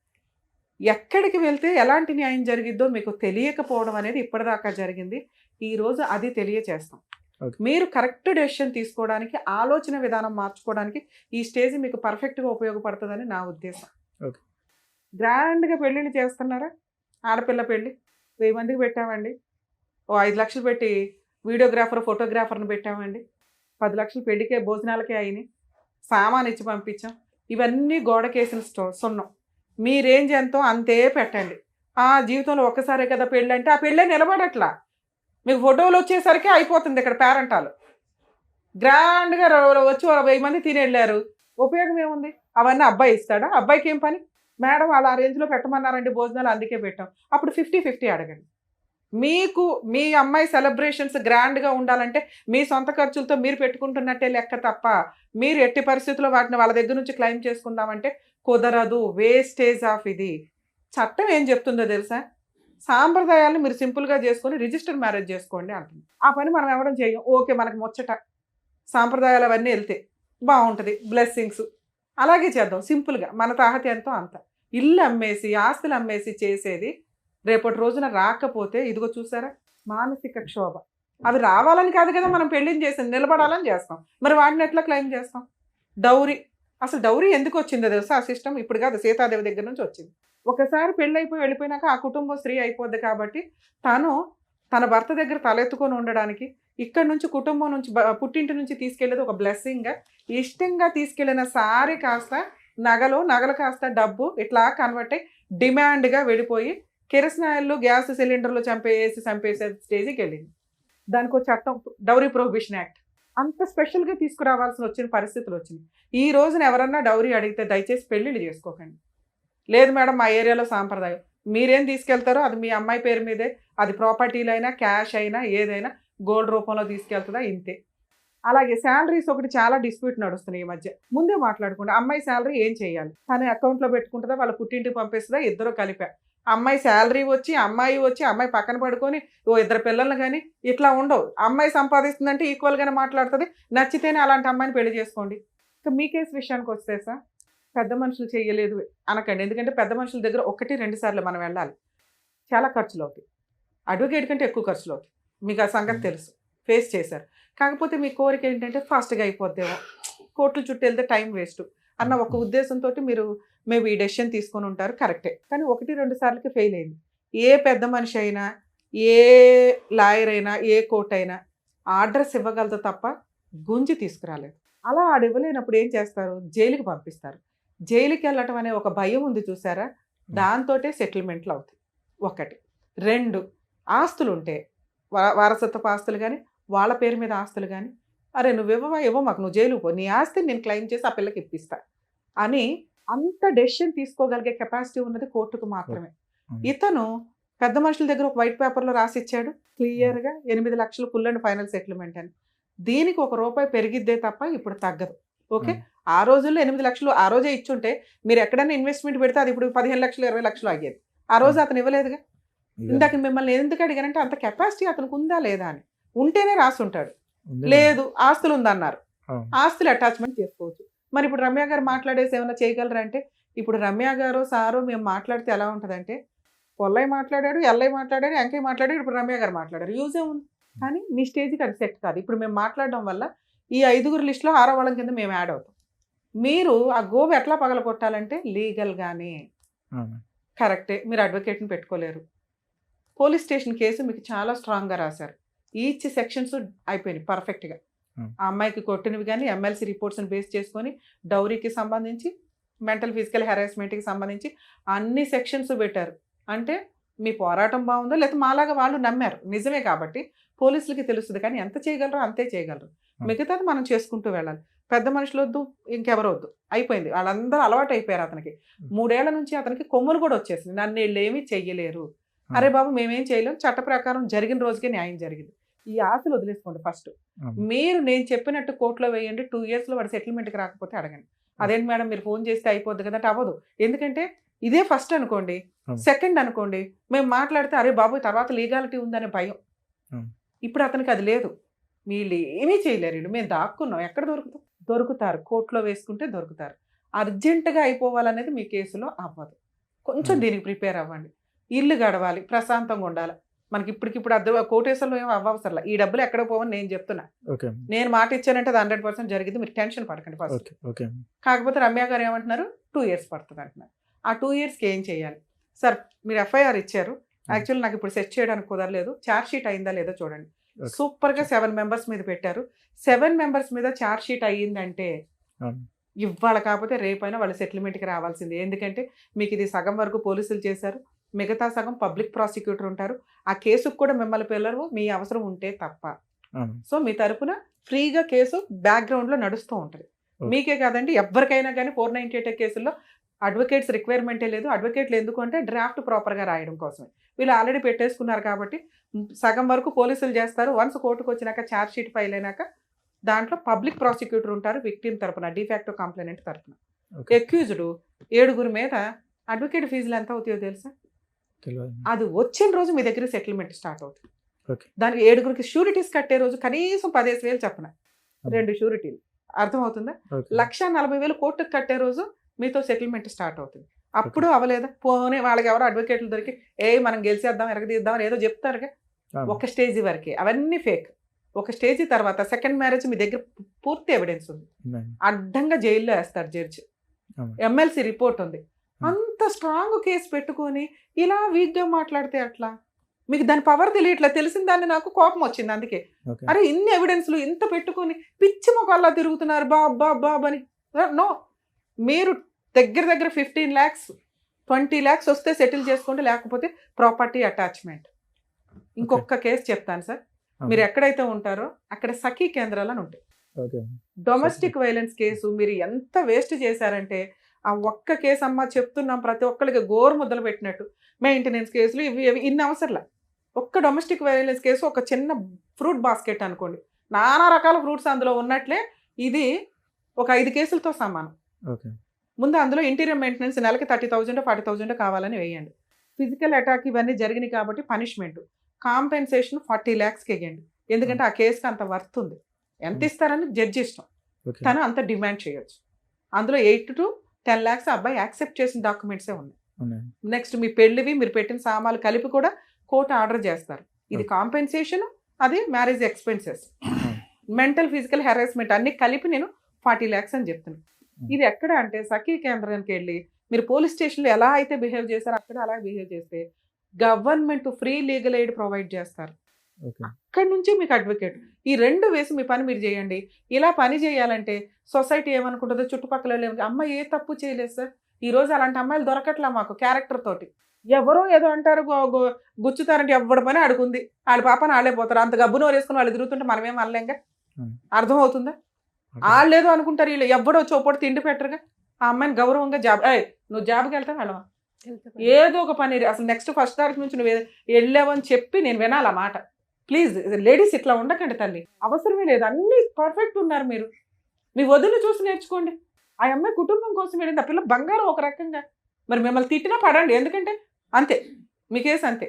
ఎక్కడికి వెళ్తే ఎలాంటి న్యాయం జరిగిద్దో మీకు తెలియకపోవడం అనేది ఇప్పటిదాకా జరిగింది. ఈరోజు అది తెలియచేస్తాం. మీరు కరెక్ట్ డెసిషన్ తీసుకోవడానికి, ఆలోచన విధానం మార్చుకోవడానికి ఈ స్టేజ్ మీకు పర్ఫెక్ట్గా ఉపయోగపడుతుందని నా ఉద్దేశం. గ్రాండ్గా పెళ్ళిళ్ళు చేస్తున్నారా? ఆడపిల్ల పెళ్ళి 1000 మందికి పెట్టామండి, 5 లక్షలు పెట్టి వీడియోగ్రాఫర్ ఫోటోగ్రాఫర్ని పెట్టామండి, 10 లక్షలు పెళ్ళికే భోజనాలకే అయినాయి, సామాన్ ఇచ్చి పంపించాం. ఇవన్నీ గోడకేసిన సున్నం. మీ రేంజ్ ఎంతో అంతే పెట్టండి. జీవితంలో ఒక్కసారే కదా పెళ్ళి అంటే ఆ పెళ్ళే నిలబడట్లా. మీకు ఫోటోలు వచ్చేసరికి అయిపోతుంది ఇక్కడ పేరెంటాలు. గ్రాండ్గా వచ్చి 1000 మంది తినేళ్ళారు, ఉపయోగం ఏముంది? అవన్నీ అబ్బాయి ఇస్తాడా? అబ్బాయికి ఏం పని? మేడం వాళ్ళ ఆ రేంజ్లో పెట్టమన్నారండి భోజనాలు, అందుకే పెట్టాం. అప్పుడు 50-50 అడగండి. మీకు మీ అమ్మాయి సెలబ్రేషన్స్ గ్రాండ్గా ఉండాలంటే మీ సొంత ఖర్చులతో మీరు పెట్టుకుంటున్నట్టే లెక్క తప్ప మీరు ఎట్టి పరిస్థితుల్లో వాటిని వాళ్ళ దగ్గర నుంచి క్లెయిమ్ చేసుకుందామంటే కుదరదు. వేస్టేజ్ ఆఫ్ ఇది. చట్టం ఏం చెప్తుందో తెలుసా? సాంప్రదాయాలను మీరు సింపుల్గా చేసుకొని రిజిస్టర్ మ్యారేజ్ చేసుకోండి అంటుంది. ఆ పని మనం ఎవడం చేయం. ఓకే, మనకు ముచ్చట సాంప్రదాయాలు అవన్నీ వెళ్తే బాగుంటుంది, బ్లెస్సింగ్స్ అలాగే చేద్దాం సింపుల్గా. మన తాహత ఎంతో అంత. ఇల్లు అమ్మేసి ఆస్తులు అమ్మేసి చేసేది రేపటి రోజున రాకపోతే ఇదిగో చూసారా మానసిక క్షోభ. అవి రావాలని కాదు కదా మనం పెళ్లిని చేసింది, నిలబడాలని చేస్తాం. మరి వాటిని ఎట్లా క్లెయిమ్ చేస్తాం? డౌరీ, అసలు డౌరీ ఎందుకు వచ్చిందో తెలుసా? ఆ సిస్టమ్ ఇప్పుడు కాదు, సీతాదేవి దగ్గర నుంచి వచ్చింది. ఒకసారి పెళ్ళి అయిపోయి వెళ్ళిపోయినాక ఆ కుటుంబం స్త్రీ అయిపోద్ది కాబట్టి తను తన భర్త దగ్గర తలెత్తుకొని ఉండడానికి ఇక్కడ నుంచి కుటుంబం నుంచి పుట్టింటి నుంచి తీసుకెళ్లేది ఒక బ్లెస్సింగ్గా, ఇష్టంగా తీసుకెళ్లిన సారీ కాస్త నగలు కాస్త డబ్బు ఇట్లా కన్వర్ట్ అయ్యి డిమాండ్గా వెళ్ళిపోయి కిరసనాయిలు గ్యాస్ సిలిండర్లు చంపేసే స్టేజ్కి వెళ్ళింది. దానికి ఒక చట్టం, డౌరీ ప్రొహిబిషన్ యాక్ట్, అంత స్పెషల్గా తీసుకురావాల్సిన పరిస్థితులు వచ్చినాయి. ఈ రోజున ఎవరన్నా డౌరీ అడిగితే దయచేసి పెళ్ళిళ్ళు చేసుకోకండి. లేదు మేడం మా ఏరియాలో సాంప్రదాయం, మీరేం తీసుకెళ్తారో అది మీ అమ్మాయి పేరు మీదే, అది ప్రాపర్టీలు అయినా క్యాష్ అయినా ఏదైనా గోల్డ్ రూపంలో తీసుకెళ్తుందా, ఇంతే. అలాగే శాలరీస్ ఒకటి చాలా డిస్ప్యూట్ నడుస్తున్నాయి ఈ మధ్య. ముందే మాట్లాడుకుంటే అమ్మాయి శాలరీ ఏం చేయాలి, తన అకౌంట్లో పెట్టుకుంటుందా, వాళ్ళ పుట్టింటికి పంపిస్తుందా, ఇద్దరు కలిపా. అమ్మాయి శాలరీ వచ్చి అమ్మాయి పక్కన పడుకొని ఓ ఇద్దరు పిల్లల్ని కానీ ఇట్లా ఉండవు. అమ్మాయి సంపాదిస్తుందంటే ఈక్వల్గానే మాట్లాడుతుంది, నచ్చితేనే అలాంటి అమ్మాయిని పెళ్లి చేసుకోండి. ఇంకా మీ కేసు విషయానికి వస్తే సార్, పెద్ద మనుషులు చేయలేదు అనకండి, ఎందుకంటే పెద్ద మనుషుల దగ్గర 1-2 సార్లు మనం వెళ్ళాలి, చాలా ఖర్చులు అవుతాయి. అడ్వకేట్ కంటే ఎక్కువ ఖర్చులు అవుతాయి, మీకు ఆ సంగతి తెలుసు, ఫేస్ చేశారు. కాకపోతే మీ కోరిక ఏంటంటే ఫాస్ట్గా అయిపోద్దేమో, కోర్టుల చుట్టూ వెళ్తే టైం వేస్ట్ అన్న ఒక ఉద్దేశంతో మీరు మేబీ ఈ డెసిషన్ తీసుకొని ఉంటారు, కరెక్టే. కానీ 1-2 సార్లకి ఫెయిల్ అయింది. ఏ పెద్ద మనిషి అయినా, ఏ లాయర్ అయినా, ఏ కోర్టు అయినా ఆర్డర్స్ ఇవ్వగలదు తప్ప గుంజి తీసుకురాలేదు. అలా ఇవ్వలేనప్పుడు ఏం చేస్తారు, జైలుకి పంపిస్తారు. జైలుకి వెళ్ళటం అనే ఒక భయం ఉంది చూసారా, దాంతోటే సెటిల్మెంట్లు అవుతాయి. 1. 2, ఆస్తులు ఉంటే వారసత్వపు ఆస్తులు కానీ వాళ్ళ పేరు మీద ఆస్తులు కానీ, అరే నువ్వు ఇవ్వ మాకు, నువ్వు జైలుకు పో, నీ ఆస్తిని నేను క్లెయిమ్ చేసి ఆ పిల్లకి ఇప్పిస్తా అని అంత డెసిషన్ తీసుకోగలిగే కెపాసిటీ ఉన్నది కోర్టుకు మాత్రమే. ఇతను పెద్ద మనుషుల దగ్గర ఒక వైట్ పేపర్లో రాసిచ్చాడు క్లియర్గా 8 లక్షలు ఫుల్ అండ్ ఫైనల్ సెటిల్మెంట్ అని. దీనికి ₹1 పెరిగిద్దే తప్ప ఇప్పుడు తగ్గదు. ఓకే, ఆ రోజుల్లో 8 లక్షలు ఆ రోజే ఇచ్చుంటే మీరు ఎక్కడైనా ఇన్వెస్ట్మెంట్ పెడితే అది ఇప్పుడు 15 లక్షలు 20 లక్షలు అయ్యేది. ఆ రోజు అతను ఇవ్వలేదుగా. ఇందాక మిమ్మల్ని ఎందుకు అడిగానంటే అంత కెపాసిటీ అతనికి ఉందా లేదా అని. ఉంటేనే రాసి ఉంటాడు, లేదు ఆస్తులు ఉందన్నారు, ఆస్తులు అటాచ్మెంట్ చేసుకోవచ్చు. మరి ఇప్పుడు రమ్య గారు మాట్లాడేసి ఏమైనా చేయగలరా అంటే, ఇప్పుడు రమ్య గారు సారు మేము మాట్లాడితే ఎలా ఉంటుందంటే, పొల్లయ్య మాట్లాడాడు, ఎల్లయ్య మాట్లాడాడు, వెంకయ్య మాట్లాడాడు, ఇప్పుడు రమ్య గారు మాట్లాడారు, యూజే ఉంది. కానీ మీ స్టేజ్కి అది సెట్ కాదు. ఇప్పుడు మేము మాట్లాడడం వల్ల ఈ 5 లిస్టులో 6వ వాళ్ళం కింద మేము యాడ్ అవుతాం. మీరు ఆ గోబు ఎట్లా పగలగొట్టాలంటే లీగల్గానే కరెక్టే, మీరు అడ్వకేట్ని పెట్టుకోలేరు. పోలీస్ స్టేషన్ కేసు మీకు చాలా స్ట్రాంగ్గా రాశారు, ఈచ్ సెక్షన్స్ అయిపోయినాయి పర్ఫెక్ట్గా. ఆ అమ్మాయికి కొట్టినవి కానీ ఎమ్మెల్సీ రిపోర్ట్స్ని బేస్ చేసుకొని డౌరీకి సంబంధించి, మెంటల్ ఫిజికల్ హెరాస్మెంట్కి సంబంధించి అన్ని సెక్షన్స్ పెట్టారు. అంటే మీ పోరాటం బాగుందో లేకపోతే మాలాగా వాళ్ళు నమ్మారు, నిజమే కాబట్టి పోలీసులకి తెలుస్తుంది. కానీ ఎంత చేయగలరో అంతే చేయగలరు, మిగతాది మనం చేసుకుంటూ వెళ్ళాలి. పెద్ద మనుషులు వద్దు, ఇంకెవరు వద్దు, అయిపోయింది. వాళ్ళందరూ అలవాటు అయిపోయారు అతనికి. 3 ఏళ్ల నుంచి అతనికి కొమ్ములు కూడా వచ్చేసింది, నన్ను వీళ్ళు ఏమీ చెయ్యలేరు, అరే బాబు మేమేం చేయలేము, చట్ట ప్రకారం జరిగిన రోజుకే న్యాయం జరిగింది. ఈ ఆశలు వదిలేసుకోండి. ఫస్ట్ మీరు నేను చెప్పినట్టు కోర్టులో వేయండి, 2 ఇయర్స్లో వాడు సెటిల్మెంట్కి రాకపోతే అడగండి. అదేంటి మేడం మీరు ఫోన్ చేస్తే అయిపోద్ది కదా అంటే అవ్వదు. ఎందుకంటే ఇదే ఫస్ట్ అనుకోండి, సెకండ్ అనుకోండి మేము మాట్లాడితే అరే బాబు తర్వాత లీగాలిటీ ఉందనే భయం. ఇప్పుడు అతనికి అది లేదు, వీళ్ళు ఏమీ చేయలేరు, మేము దాక్కున్నాం, ఎక్కడ దొరుకుతారు, కోర్టులో వేసుకుంటే దొరుకుతారు. అర్జెంటుగా అయిపోవాలనేది మీ కేసులో అవ్వదు. కొంచెం దీనికి ప్రిపేర్ అవ్వండి. ఇల్లు గడవాలి, ప్రశాంతంగా ఉండాలి. మనకి ఇప్పటికిప్పుడు కోటేశ్వరంలో ఏమో అవ్వవసరలా, ఈ డబ్బులు ఎక్కడ పోవని నేను చెప్తున్నా. నేను మాట ఇచ్చానంటే అది 100% జరిగింది, మీరు టెన్షన్ పడకండి ఫస్ట్. కాకపోతే రమ్య గారు ఏమంటున్నారు, 2 ఇయర్స్ పడుతుంది అంటున్నారు. ఆ 2 ఇయర్స్కి ఏం చేయాలి సార్? మీరు FIR ఇచ్చారు, యాక్చువల్లీ నాకు ఇప్పుడు సెట్ చేయడానికి కుదరలేదు, ఛార్జ్ షీట్ అయిందా లేదో చూడండి. సూపర్గా 7 మెంబర్స్ మీద పెట్టారు. 7 మెంబర్స్ మీద ఛార్జ్ షీట్ అయ్యిందంటే ఇవాళ కాకపోతే రేపైనా వాళ్ళు సెటిల్మెంట్కి రావాల్సిందే. ఎందుకంటే మీకు ఇది సగం వరకు పోలీసులు చేశారు, మిగతా సగం పబ్లిక్ ప్రాసిక్యూటర్ ఉంటారు. ఆ కేసుకు కూడా మిమ్మల్ని పిల్లలు మీ అవసరం ఉంటే తప్ప. సో మీ తరపున ఫ్రీగా కేసు బ్యాక్గ్రౌండ్లో నడుస్తూ ఉంటుంది. మీకే కాదండి, ఎవరికైనా కానీ 498 కేసుల్లో అడ్వకేట్స్ రిక్వైర్మెంటే లేదు. అడ్వకేట్లు ఎందుకు అంటే డ్రాఫ్ట్ ప్రాపర్గా రాయడం కోసమే. వీళ్ళు ఆల్రెడీ పెట్టేసుకున్నారు కాబట్టి సగం వరకు పోలీసులు చేస్తారు. వన్స్ కోర్టుకు వచ్చినాక ఛార్జ్ షీట్ ఫైల్ అయినాక దాంట్లో పబ్లిక్ ప్రాసిక్యూటర్ ఉంటారు, విక్టిమ్ తరపున, డిఫాక్టో కంప్లైనెంట్ తరపున. అక్యూజ్డ్ 7 మీద అడ్వకేట్ ఫీజులు ఎంత అవుతాయో తెలుసా? అది వచ్చిన రోజు మీ దగ్గర సెటిల్మెంట్ స్టార్ట్ అవుతుంది. దానికి 7 షూరిటీస్ కట్టే రోజు కనీసం 15,000 చెప్పిన 2 షూరిటీలు, అర్థమవుతుందా? 1,40,000 కోర్టుకు కట్టే రోజు మీతో సెటిల్మెంట్ స్టార్ట్ అవుతుంది. అప్పుడు అవ్వలేదా? పోనీ వాళ్ళకి ఎవరో అడ్వకేట్లు దొరికి మనం గెలిచేద్దాం ఎరగదీద్దాం అని ఏదో చెప్తారుగా, ఒక స్టేజ్ వరకే, అవన్నీ ఫేక్. ఒక స్టేజ్ తర్వాత సెకండ్ మ్యారేజ్ మీ దగ్గర పూర్తి ఎవిడెన్స్ ఉంది, అడ్డంగా జైల్లో వేస్తాడు జడ్జి, ఎమ్మెల్సీ రిపోర్ట్ ఉంది. అంత స్ట్రాంగ్ కేసు పెట్టుకొని ఇలా వీక్గా మాట్లాడితే అట్లా? మీకు దాని పవర్ తెలియట్లా, తెలిసిన దాన్ని నాకు కోపం వచ్చింది. అందుకే అరే ఇన్ని ఎవిడెన్స్లు ఇంత పెట్టుకొని పిచ్చి మొక్కల్లా తిరుగుతున్నారు బాబ్ అని. నో, మీరు దగ్గర 15 lakhs 20 lakhs వస్తే సెటిల్ చేసుకోండి, లేకపోతే ప్రాపర్టీ అటాచ్మెంట్. ఇంకొక కేసు చెప్తాను సార్, మీరు ఎక్కడైతే ఉంటారో అక్కడ సఖీ కేంద్రాలు అని ఉంటాయి. డొమెస్టిక్ వైలెన్స్ కేసు మీరు ఎంత వేస్ట్ చేశారంటే, ఆ ఒక్క కేసు అమ్మ చెప్తున్నాం ప్రతి ఒక్కరికి గోరు ముద్దలు పెట్టినట్టు. మెయింటెనెన్స్ కేసులు ఇవి ఇన్ని అవసరంలా. ఒక్క డొమెస్టిక్ వైలెన్స్ కేసు, ఒక చిన్న ఫ్రూట్ బాస్కెట్ అనుకోండి, నానా రకాల ఫ్రూట్స్ అందులో ఉన్నట్లే ఇది ఒక 5 కేసులతో సమానం. ముందు అందులో ఇంటీరియర్ మెయింటెనెన్స్ నెలకి 30,000 40,000 కావాలని వేయండి. ఫిజికల్ అటాక్ ఇవన్నీ జరిగినాయి కాబట్టి పనిష్మెంట్ కాంపెన్సేషన్ 40 lakhs వేయండి. ఎందుకంటే ఆ కేసుకి అంత వర్త్ ఉంది. ఎంత ఇస్తారని జడ్జి ఇష్టం, తను అంత డిమాండ్ చేయొచ్చు. అందులో 8 to 10 lakhs అబ్బాయి యాక్సెప్ట్ చేసిన డాక్యుమెంట్సే ఉన్నాయి. నెక్స్ట్ మీ పెళ్లివి మీరు పెట్టిన సామాన్లు కలిపి కూడా కోర్టు ఆర్డర్ చేస్తారు. ఇది కాంపెన్సేషన్, అది marriage expenses, mental physical harassment అన్ని కలిపి నేను 40 lakhs అని చెప్తున్నాను. ఇది ఎక్కడ అంటే సఖీ కేంద్రానికి వెళ్ళి మీరు పోలీస్ స్టేషన్లో ఎలా అయితే బిహేవ్ చేస్తారో అక్కడ అలా బిహేవ్ చేస్తే government free legal aid provide చేస్తారు. అక్కడి నుంచి మీకు అడ్వకేట్. ఈ 2 వేసి మీ పని మీరు చేయండి. ఇలా పని చేయాలంటే సొసైటీ ఏమనుకుంటుందో, చుట్టుపక్కల అమ్మాయి ఏ తప్పు చేయలేదు సార్, ఈ రోజు అలాంటి అమ్మాయిలు దొరకట్లా మాకు క్యారెక్టర్ తోటి. ఎవరో ఏదో అంటారు గుచ్చుతారంటే ఎవరి పని అడుగుంది, వాళ్ళ పాపని వాళ్ళే పోతారు. అంత గబ్బును వేసుకుని వాళ్ళు తిరుగుతుంటే మనమేం అనలేంగా. అర్థం అవుతుందా? వాళ్ళు ఏదో అనుకుంటారు, వీళ్ళు ఎవడో చోపడి తిండి పెట్టరుగా. ఆ అమ్మాయిని గౌరవంగా నువ్వు జాబ్కి వెళ్తావు వెళ్ళవా, ఏదో ఒక పని. అసలు నెక్స్ట్ 1st తారీఖు నుంచి నువ్వు వెళ్ళావని చెప్పి నేను వినాలి ఆ మాట. ప్లీజ్ లేడీస్ ఇట్లా ఉండకండి తల్లి, అవసరమే లేదు. అన్ని పర్ఫెక్ట్ ఉన్నారు మీరు, మీ వదిలి చూసి నేర్చుకోండి. ఆ అమ్మాయి కుటుంబం కోసం వెళ్ళింది, ఆ పిల్ల బంగారం ఒక రకంగా. మరి మిమ్మల్ని తిట్టినా పడండి, ఎందుకంటే అంతే మీ కేసు అంతే.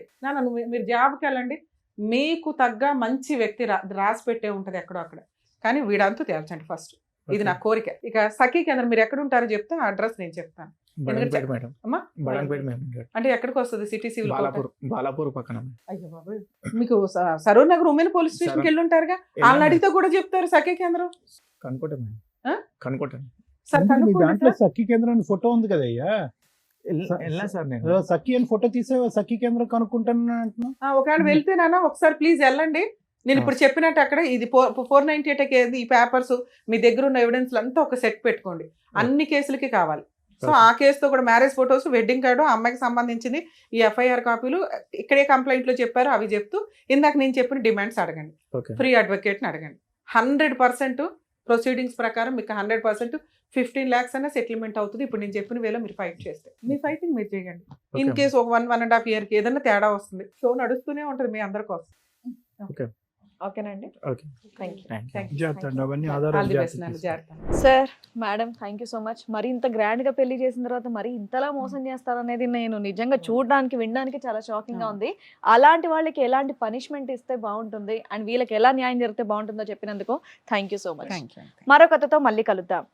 మీరు జాబ్కి వెళ్ళండి, మీకు తగ్గ మంచి వ్యక్తి రాసి పెట్టే ఉంటుంది ఎక్కడో అక్కడ. కానీ వీడంతా తేల్చండి ఫస్ట్, ఇది నా కోరిక. ఇక సఖీ కేంద్రం మీరు ఎక్కడ ఉంటారో చెప్తే ఆ అడ్రస్ నేను చెప్తాను. అంటే ఎక్కడికి వస్తుంది? సిటీ సివిల్ బాలాపూర్ పక్కన. అయ్యో బాబు, మీకు సరూర్ నగర్ ఉమెన్ పోలీస్ స్టేషన్కి వెళ్ళి ఉంటారుగా, వాళ్ళని అడిగితే కూడా చెప్తారు సఖీ కేంద్రం. దాంట్లో సఖీ కేంద్రం ఫోటో ఉంది కదయ్యా, సార్ నేను సఖీ అని ఫోటో తీసే సఖీ కేంద్రం కనుక్కుంటాను అంటున్నా. ఒకవేళ వెళ్తేనా ఒకసారి ప్లీజ్ వెళ్ళండి. నేను ఇప్పుడు చెప్పినట్టు అక్కడ ఇది 498 ఈ పేపర్స్ మీ దగ్గర ఉన్న ఎవిడెన్స్ అంతా ఒక సెట్ పెట్టుకోండి. అన్ని కేసులకి కావాలి. సో ఆ కేసుతో కూడా మ్యారేజ్ ఫొటోస్, వెడ్డింగ్ కార్డు, అమ్మాయికి సంబంధించింది, ఈ FIR కాపీలు, ఇక్కడే కంప్లైంట్లో చెప్పారు అవి చెప్తూ ఇందాక నేను చెప్పిన డిమాండ్స్ అడగండి. ఫ్రీ అడ్వకేట్ని అడగండి. 100% ప్రొసీడింగ్స్ ప్రకారం మీకు 100% 15 lakhs అనే సెటిల్మెంట్ అవుతుంది. ఇప్పుడు నేను చెప్పిన వేలో మీరు ఫైట్ చేస్తే మీ ఫైటింగ్ మీరు చేయండి. ఇన్ కేసు ఒక 1.5 yearకి ఏదైనా తేడా వస్తుంది, షో నడుస్తూనే ఉంటుంది మీ అందరి కోసం. ఓకేనండి. Sir madam thank you so much. మరి ఇంత గ్రాండ్ గా పెళ్లి చేసిన తర్వాత మరి ఇంతలా మోసం చేస్తారనేది నేను నిజంగా చూడడానికి వినడానికి చాలా షాకింగ్ గా ఉంది. అలాంటి వాళ్ళకి ఎలాంటి పనిష్మెంట్ ఇస్తే బాగుంటుంది అండ్ వీళ్ళకి ఎలా న్యాయం జరిగితే బాగుంటుందో చెప్పినందుకు థ్యాంక్ యూ సో మచ్. మరో కథతో మళ్ళీ కలుద్దాం.